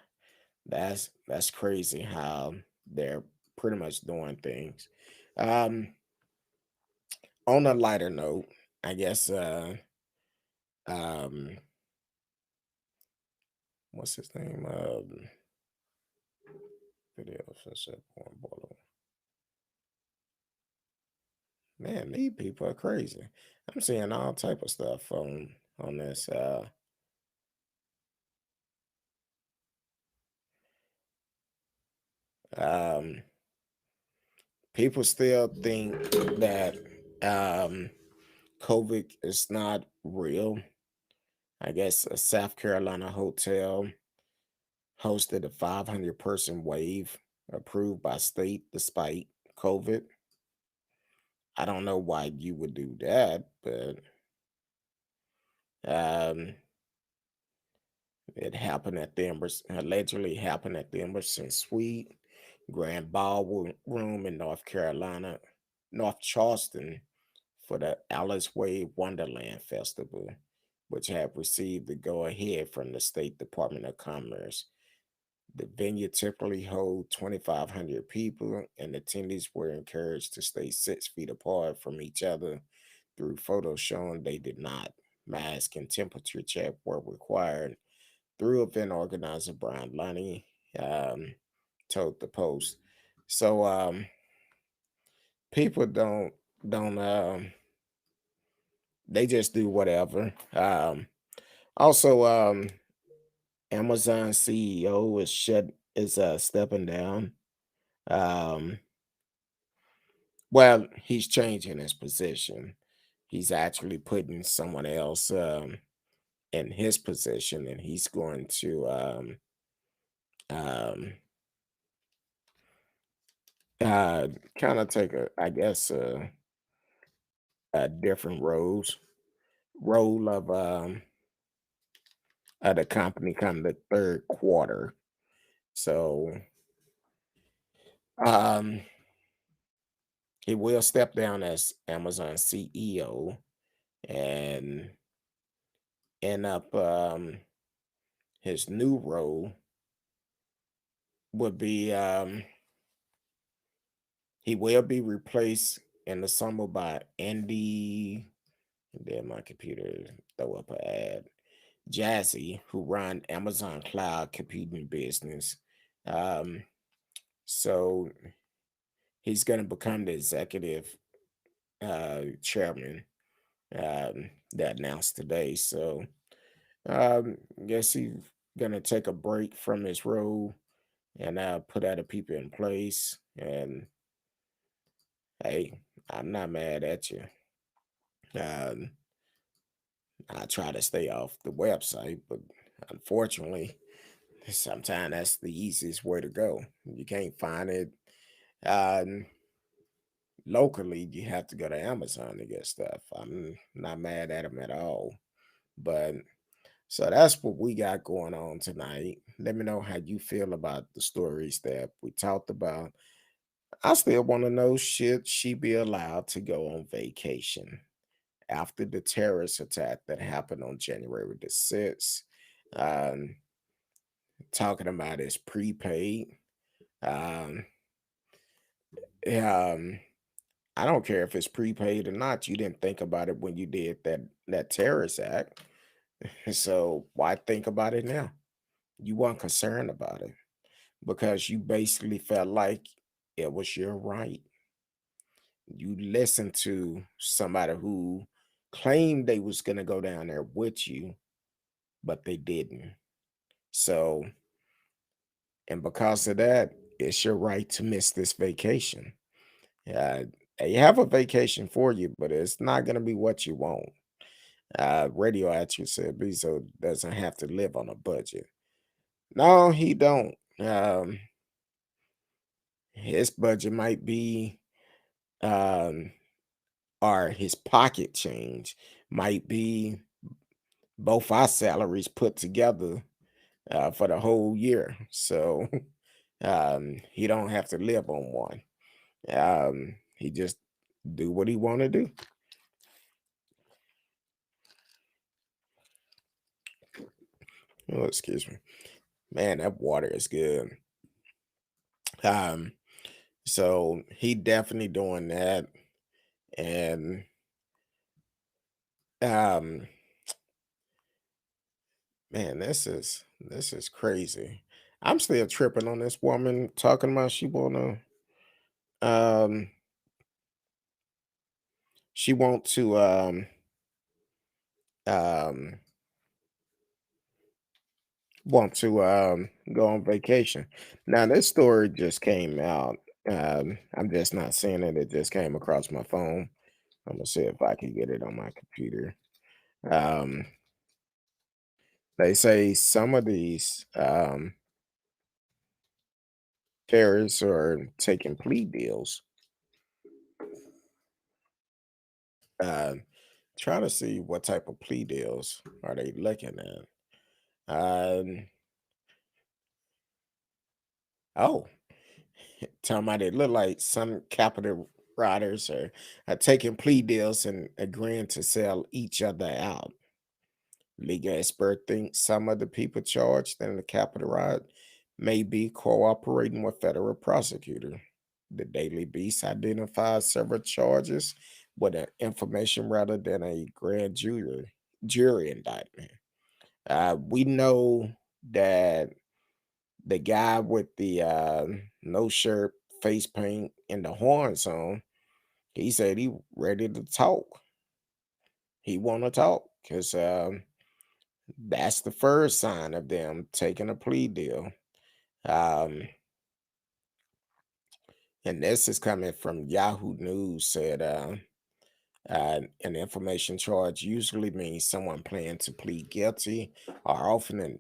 that's crazy how they're pretty much doing things. Um, on a lighter note, I guess um what's his name? Video Man, these people are crazy. I'm seeing all type of stuff on this. Um, People still think that COVID is not real. I guess a South Carolina hotel hosted a 500-person wave approved by state despite COVID. I don't know why you would do that, but um, it happened at the allegedly happened at the Emerson Suite Grand Ballroom in North Carolina, North Charleston, for the Alice Wade Wonderland Festival, which have received the go ahead from the State Department of Commerce. The venue typically holds 2,500 people, and attendees were encouraged to stay 6 feet apart from each other through photos showing they did not. Mask and temperature check were required through event organizer Brian Lunny um, told the Post. So people don't they just do whatever. Also, Amazon CEO is stepping down. Um, well, he's changing his position. He's actually putting someone else in his position, and he's going to um, kind of take I guess, a different role of the company come the third quarter. So um, he will step down as Amazon CEO and end up his new role would be he will be replaced in the summer by Andy. Then my computer throw up an ad. Jazzy, who run Amazon Cloud Computing business. Um, so he's going to become the executive chairman that announced today. So guess he's going to take a break from his role and put other people in place. And hey, I'm not mad at you. Um, I try to stay off the website, but unfortunately, sometimes that's the easiest way to go. You can't find it um, locally. You have to go to Amazon to get stuff. I'm not mad at them at all. But so that's what we got going on tonight. Let me know how you feel about the stories that we talked about. I still want to know, should she be allowed to go on vacation after the terrorist attack that happened on January the 6th? Um, Talking about is prepaid. Um, um, I don't care if it's prepaid or not. You didn't think about it when you did that terrorist act. So why think about it now? You weren't concerned about it because you basically felt like it was your right. You listened to somebody who claimed they was gonna go down there with you, but they didn't. So, and because of that, it's your right to miss this vacation. Uh, they have a vacation for you, but it's not gonna be what you want. Radio actually said Bezos doesn't have to live on a budget. No, he don't. His budget might be, um, or his pocket change might be both our salaries put together for the whole year. So he don't have to live on one. He just do what he want to do. Oh, excuse me, man. That water is good. Um, so he definitely doing that, and um, man, this is crazy. I'm still tripping on this woman talking about um she want to um go on vacation. Now this story just came out. I'm just not seeing it. It just came across my phone. I'm gonna see if I can get it on my computer. Um they say some of these terrorists are taking plea deals. Um Trying to see what type of plea deals are they looking at. Um oh, talking about it look like some capital. riders are taking plea deals and agreeing to sell each other out. Legal expert thinks some of the people charged in the Capitol riot may be cooperating with federal prosecutor. The Daily Beast identifies several charges with an information rather than a grand jury indictment. We know that the guy with the no shirt, face paint, and the horns on, he said he ready to talk. He want to talk because that's the first sign of them taking a plea deal. Um, and this is coming from Yahoo News. Said an information charge usually means someone planning to plead guilty or often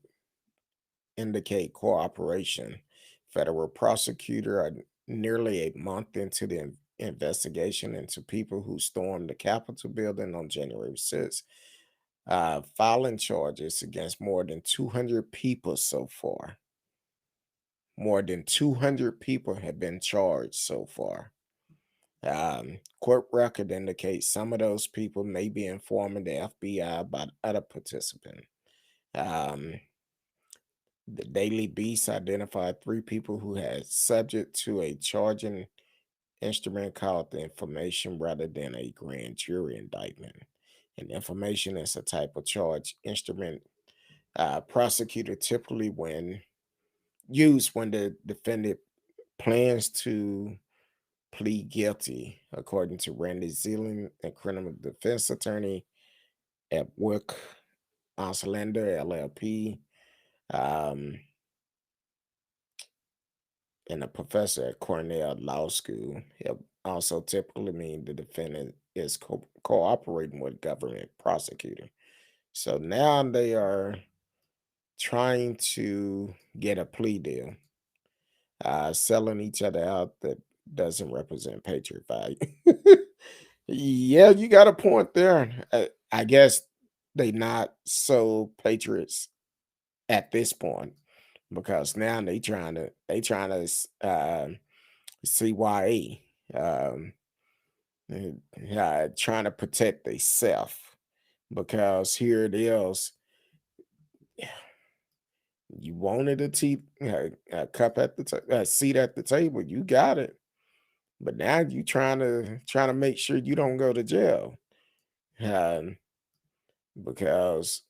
indicate cooperation. Federal prosecutor are nearly a month into the investigation into people who stormed the Capitol building on January 6th, filing charges against more than 200 people so far. More than 200 people have been charged so far. Court record indicates some of those people may be informing the FBI about other participants. Um, The Daily Beast identified three people who had subject to a charging instrument called the information rather than a grand jury indictment. And information is a type of charge instrument prosecutor typically when used when the defendant plans to plead guilty, according to Randy Zealand, a criminal defense attorney at Wick Oslander LLP. Um, and a professor at Cornell Law School. It also typically mean the defendant is cooperating with government prosecutor. So now they are trying to get a plea deal, selling each other out that doesn't represent patriot value. Yeah, you got a point there. I guess they not so patriots at this point because now they trying to CYA, um, trying to protect themselves because here it is. You wanted a cup at the seat at the table, you got it, but now you trying to make sure you don't go to jail, um, because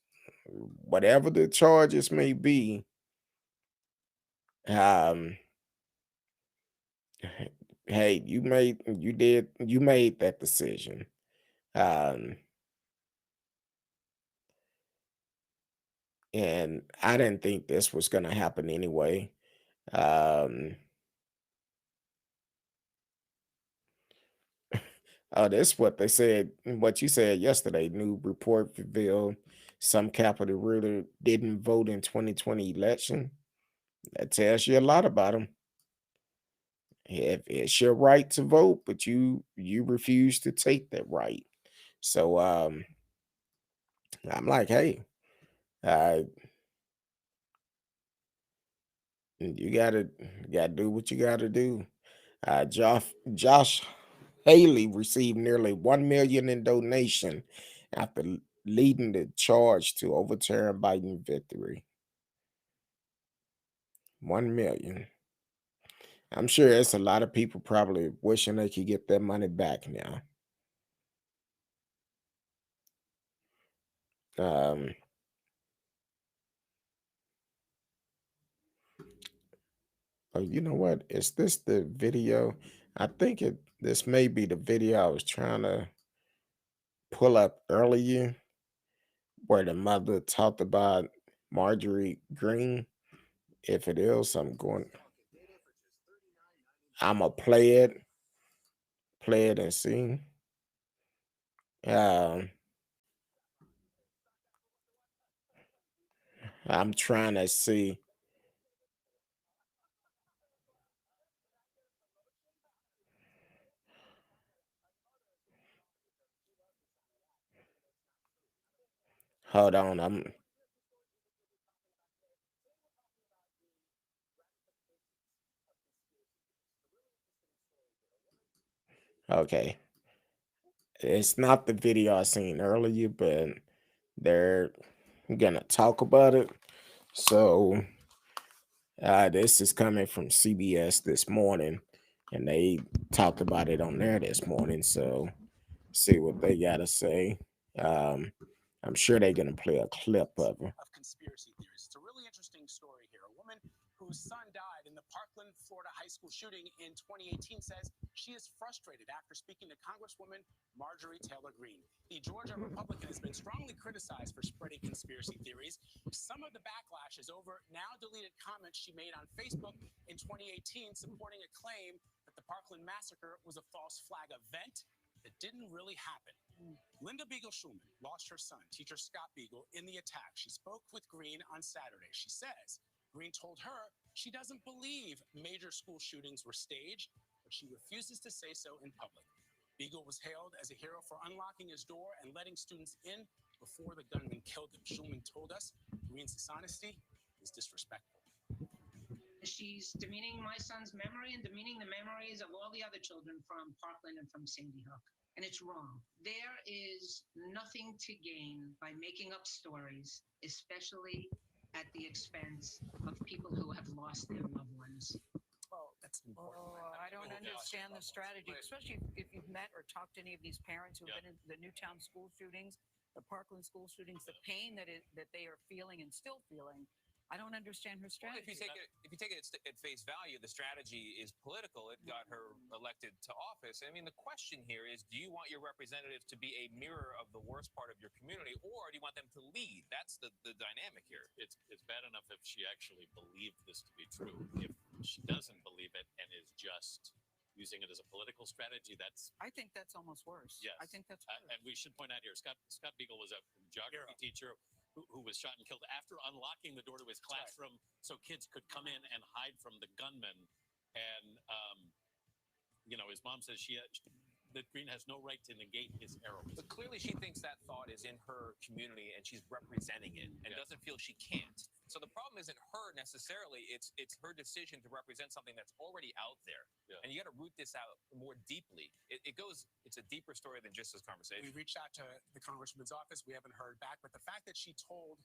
whatever the charges may be, um, hey, you made that decision. Um, and I didn't think this was going to happen anyway. Um, that's what they said. What you said yesterday. New report revealed some Capitol ruler didn't vote in 2020 election. That tells you a lot about them. If it's your right to vote, but you refuse to take that right. So I'm like, hey, uh, you gotta do what you gotta do. Josh Haley received nearly 1 million in donation after leading the charge to overturn Biden victory. 1 million. I'm sure it's a lot of people probably wishing they could get their money back now. Um, oh, you know what? Is this the video? I think this may be the video I was trying to pull up earlier where the mother talked about Marjorie Green. If it is, I'm gonna play it and see. Um, I'm trying to see. Hold on, Okay, it's not the video I seen earlier, but they're gonna talk about it. So this is coming from CBS this morning, and they talked about it on there this morning. So see what they gotta say. Um, I'm sure they're gonna play a clip of it. Of conspiracy theories. It's a really interesting story here. A woman whose son died in the Parkland, Florida high school shooting in 2018 says she is frustrated after speaking to Congresswoman Marjorie Taylor Green. The Georgia Republican has been strongly criticized for spreading conspiracy theories. Some of the backlash is over now deleted comments she made on Facebook in 2018 supporting a claim that the Parkland massacre was a false flag event that didn't really happen. Linda Beagle-Schulman lost her son, teacher Scott Beagle, in the attack. She spoke with Greene on Saturday. She says Greene told her she doesn't believe major school shootings were staged, but she refuses to say so in public. Beagle was hailed as a hero for unlocking his door and letting students in before the gunman killed him. Schulman told us Greene's dishonesty is disrespectful. She's demeaning my son's memory and demeaning the memories of all the other children from Parkland and from Sandy Hook. And it's wrong. There is nothing to gain by making up stories, especially at the expense of people who have lost their loved ones. Well, that's important. Oh, I don't understand the strategy, especially if you've met or talked to any of these parents who've been in the Newtown school shootings, the Parkland school shootings, the pain that they are feeling and still feeling. I don't understand her Well, strategy. if you take it at face value, the strategy is political. It got her elected to office. I mean, the question here is: do you want your representatives to be a mirror of the worst part of your community, or do you want them to lead? That's the dynamic here. It's bad enough if she actually believed this to be true. If she doesn't believe it and is just using it as a political strategy, I think that's almost worse. yes. I think that's worse. And we should point out here, Scott Beagle was a geography teacher who was shot and killed after unlocking the door to his classroom so kids could come in and hide from the gunman. And his mom says that Greene has no right to negate his heroism. But clearly, she thinks that thought is in her community, and she's representing it, and doesn't feel she can't. So the problem isn't her necessarily; it's her decision to represent something that's already out there. Yeah. And you got to root this out more deeply. It's a deeper story than just this conversation. We reached out to the congresswoman's office. We haven't heard back, but the fact that she told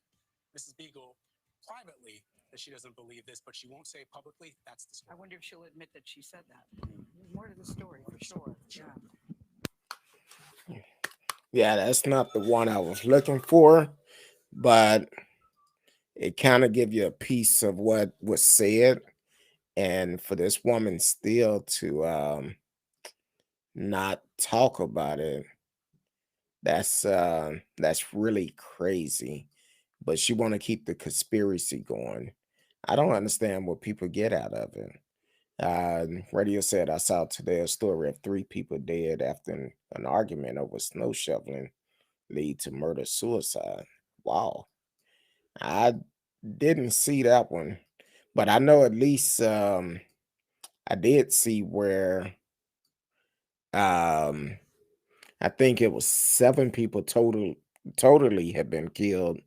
Mrs. Beagle privately that she doesn't believe this, but she won't say it publicly, that's the story. I wonder if she'll admit that she said that. More to the story, for sure. Yeah. Yeah, that's not the one I was looking for, but it kind of give you a piece of what was said, and for this woman still to not talk about it, that's really crazy. But she want to keep the conspiracy going. I don't understand what people get out of it. Radio said I saw today a story of 3 people dead after an argument over snow shoveling lead to murder suicide. Wow, I didn't see that one, but I know at least I did see where um I think it was 7 people totally have been killed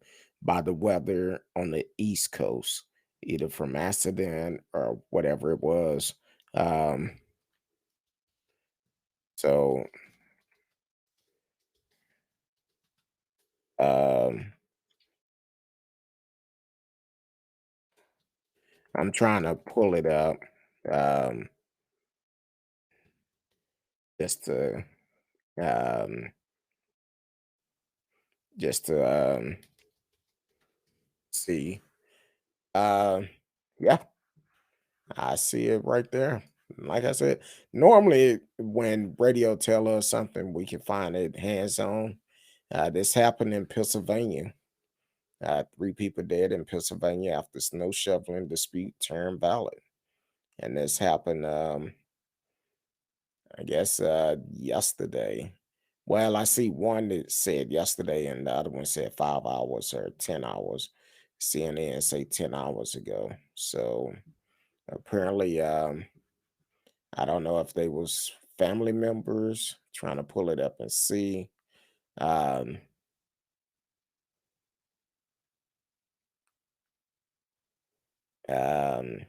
by the weather on the East Coast, either from accident or whatever it was. Um, so um, I'm trying to pull it up um, just to um, just to see. Um, yeah, I see it right there. Like I said, normally when radio tell us something, we can find it hands on. This happened in Pennsylvania. 3 people dead in Pennsylvania after snow shoveling dispute turned violent. And this happened, I guess, yesterday. Well, I see one that said yesterday, and the other one said 5 hours or 10 hours. CNN say 10 hours ago. So apparently, I don't know if they was family members trying to pull it up and see. Um, um,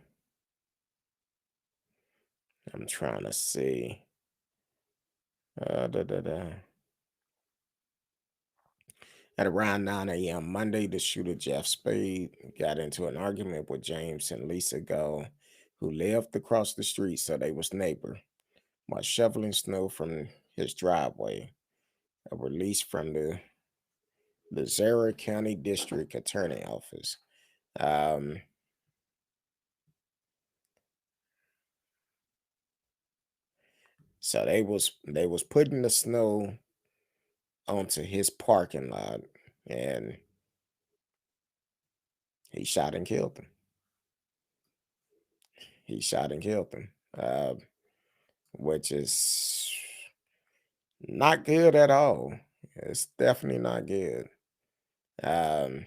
I'm trying to see. Da, da, da. At around 9 a.m. Monday, the shooter Jeff Spade got into an argument with James and Lisa Go, who lived across the street, so they was neighbor, while shoveling snow from his driveway. A release from the Luzerne County District Attorney Office. Um, so they was putting the snow onto his parking lot, and he shot and killed him. He shot and killed him, which is not good at all. It's definitely not good. Um,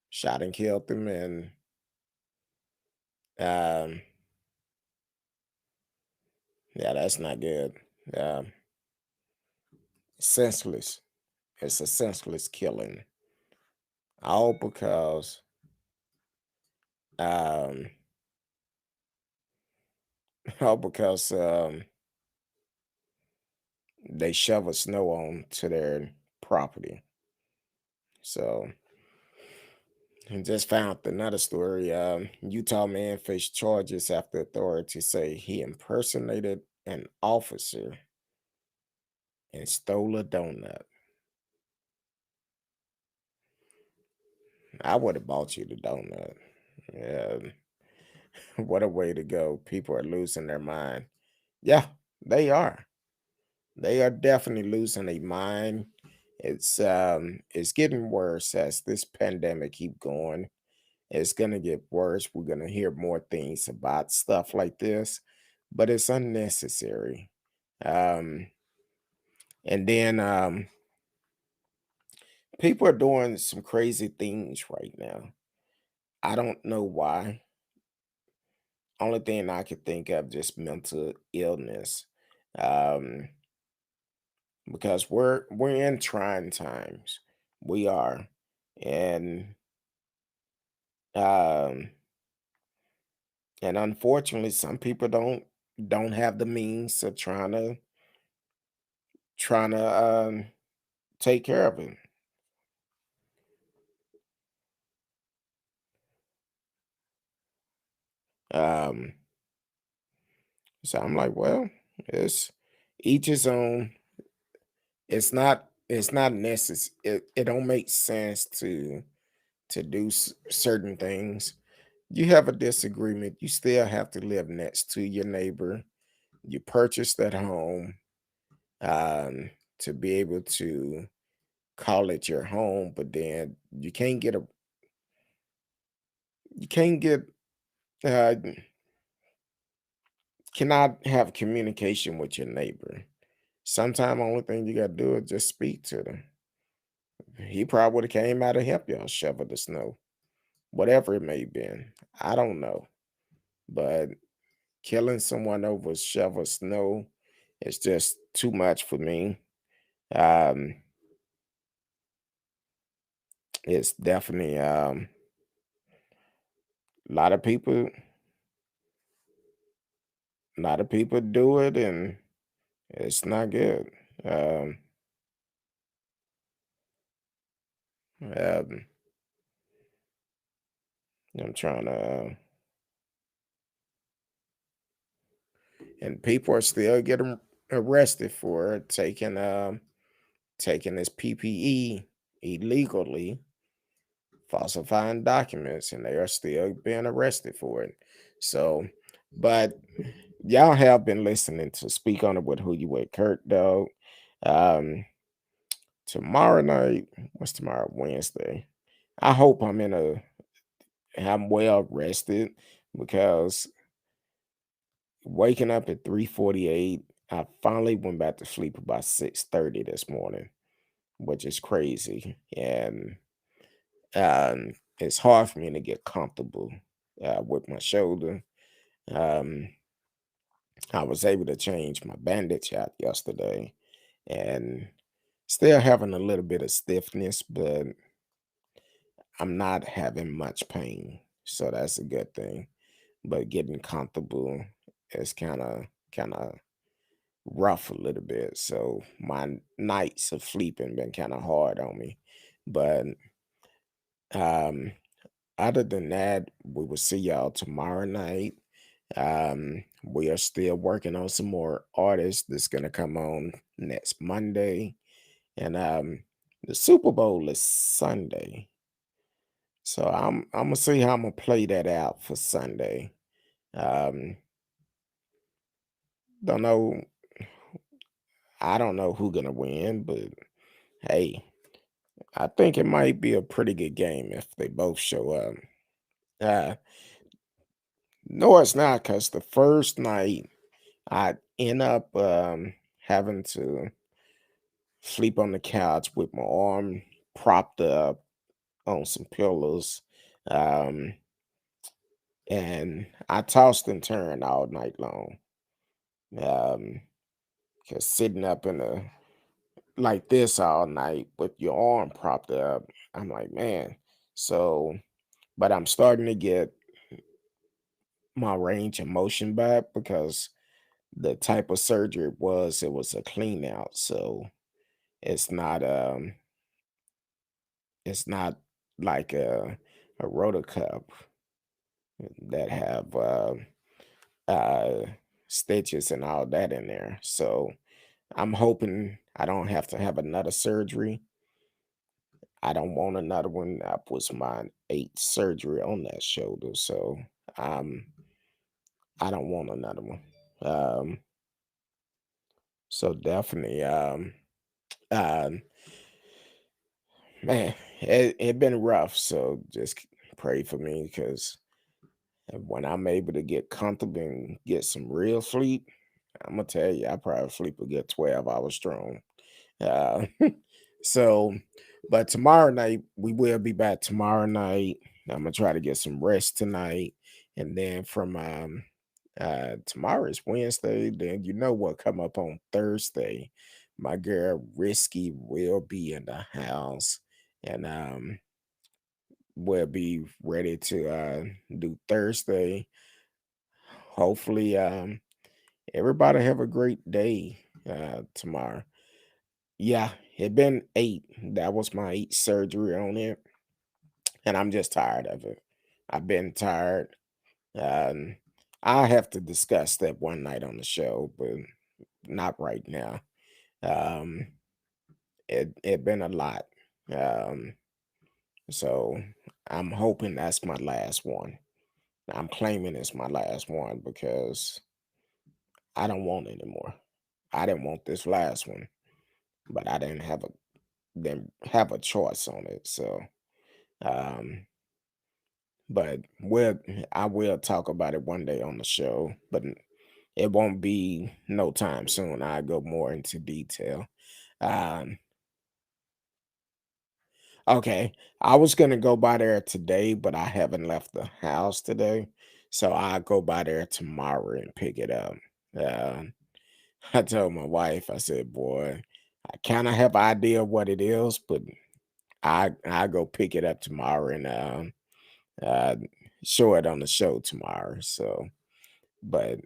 Shot and killed him, and um, yeah, that's not good. Um, Senseless. It's a senseless killing, all because um, all because they shovel snow on to their property. So, and just found another story. Utah man faced charges after authorities say he impersonated an officer and stole a donut. I would have bought you the donut. Yeah, what a way to go. People are losing their mind. Yeah, they are. They are definitely losing their mind. It's getting worse as this pandemic keep going. It's gonna get worse. We're gonna hear more things about stuff like this, but it's unnecessary. Um, and then people are doing some crazy things right now. I don't know why. Only thing I could think of just mental illness. Um, because we're in trying times. We are. And um and unfortunately some people don't have the means of trying to take care of it. Um so I'm like, well, it's each his own. It's not necessary. It don't make sense to do certain things. You have a disagreement, you still have to live next to your neighbor. You purchased that home to be able to call it your home, but then you can't get uh cannot have communication with your neighbor. Sometime only thing you gotta do is just speak to them. He probably would have came out to help y'all shovel the snow, whatever it may have been. I don't know, but killing someone over shovel snow is just too much for me. Um, it's definitely a lot of people, a lot of people do it, and it's not good. Um, um, I'm trying to, and people are still getting arrested for taking this PPE illegally, falsifying documents, and they are still being arrested for it. So, but y'all have been listening to Speak on It with Who You With Kurt, dog. Um, Tomorrow night, what's tomorrow? Wednesday. I hope I'm well rested because waking up at 3:48, I finally went back to sleep about 6:30 this morning, which is crazy. And it's hard for me to get comfortable with my shoulder. Um, I was able to change my bandage out yesterday and still having a little bit of stiffness, but I'm not having much pain. So that's a good thing. But getting comfortable is kind of rough a little bit. So my nights of sleeping been kind of hard on me. But um other than that, we will see y'all tomorrow night. We are still working on some more artists that's gonna come on next Monday. And the Super Bowl is Sunday. So I'm gonna see how I'm gonna play that out for Sunday. Um don't know I don't know who gonna win, but hey, I think it might be a pretty good game if they both show up. Uh no, it's not, because the first night I end up having to sleep on the couch with my arm propped up on some pillows. Um and I tossed and turned all night long. Um because sitting up in a like this all night with your arm propped up, I'm like, man. So, but I'm starting to get my range of motion back because the type of surgery it was a clean out. So it's not it's not like a rotor cup that have uh stitches and all that in there. So I'm hoping I don't have to have another surgery. I don't want another one. That was my eighth surgery on that shoulder, so um, I don't want another one. Um, so definitely, um, man, it been rough. So just pray for me, because when I'm able to get comfortable and get some real sleep, I'm gonna tell you, I probably sleep a good 12 hours strong. Uh, so, but tomorrow night, we will be back tomorrow night. I'm gonna try to get some rest tonight. And then from tomorrow is Wednesday, then you know what come up on Thursday. My girl Risky will be in the house, and we'll be ready to do Thursday. Hopefully, everybody have a great day tomorrow. Yeah, it been 8. That was my 8th surgery on it, and I'm just tired of it. I've been tired. Um, I have to discuss that one night on the show, but not right now. Um, it been a lot. Um, so I'm hoping that's my last one. I'm claiming it's my last one because I don't want anymore. I didn't want this last one, but I didn't have a choice on it. So um but I will talk about it one day on the show, but it won't be no time soon. I go more into detail. Um, okay, I was gonna go by there today, but I haven't left the house today, so I'll go by there tomorrow and pick it up. Um, I told my wife, I said, "Boy, I kind of have an idea of what it is, but I go pick it up tomorrow and uh, show it on the show tomorrow." So, but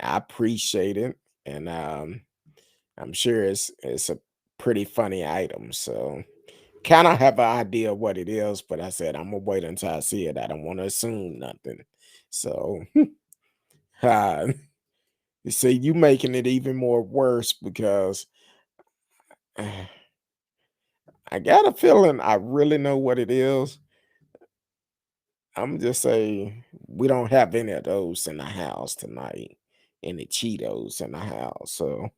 I appreciate it, and I'm sure it's a pretty funny item. So, kind of have an idea of what it is, but I said I'm gonna wait until I see it. I don't want to assume nothing. So, uh, you see, you making it even more worse because I got a feeling I really know what it is. I'm just say we don't have any of those in the house tonight. Any Cheetos in the house. So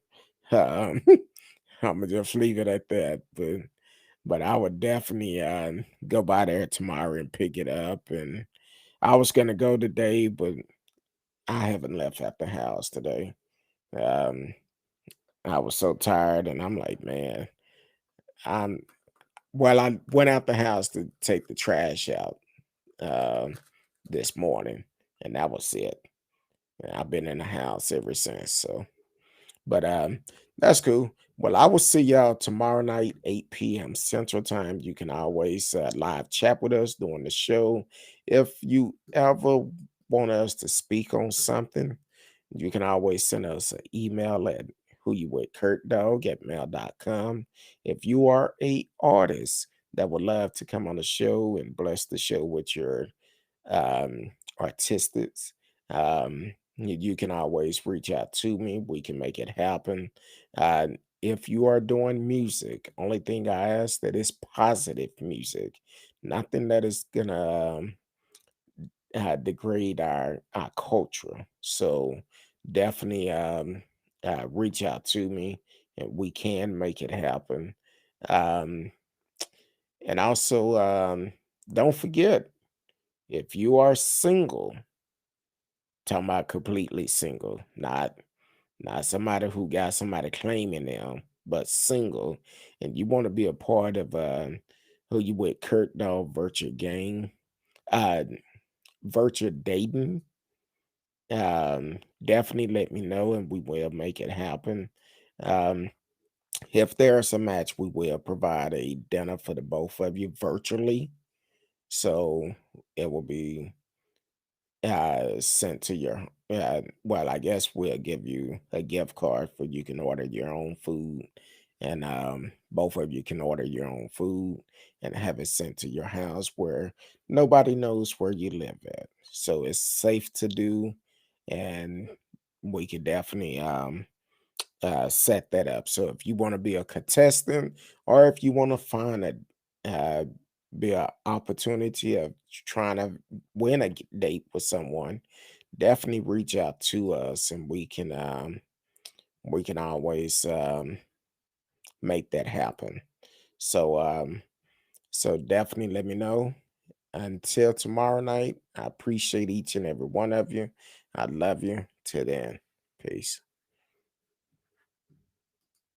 um, I'm gonna just leave it at that. But I would definitely go by there tomorrow and pick it up. And I was gonna go today, but I haven't left at the house today. Um, I was so tired, and I'm like, man, I'm well. I went out the house to take the trash out um, this morning, and that was it. And I've been in the house ever since. So, but that's cool. Well, I will see y'all tomorrow night, 8 p.m. Central Time. You can always live chat with us during the show. If you ever want us to speak on something, you can always send us an email at who you with kurtdog@mail.com. If you are a artist that would love to come on the show and bless the show with your artistics, you can always reach out to me. We can make it happen. Uh, if you are doing music, only thing I ask that is positive music, nothing that is gonna degrade our culture. So definitely reach out to me, and we can make it happen. Um, and also, don't forget, if you are single, talking about completely single, not somebody who got somebody claiming them, but single, and you want to be a part of who you with Kurt Dog virtual game, uh virtual dating, definitely let me know and we will make it happen. Um, if there's a match, we will provide a dinner for the both of you virtually. So it will be sent to your well, I guess we'll give you a gift card for you can order your own food, and both of you can order your own food and have it sent to your house where nobody knows where you live at, so it's safe to do. And we could definitely set that up. So if you want to be a contestant, or if you want to find a be an opportunity of trying to win a date with someone, definitely reach out to us, and we can always make that happen. So so definitely let me know. Until tomorrow night, I appreciate each and every one of you. I love you. Till then, peace.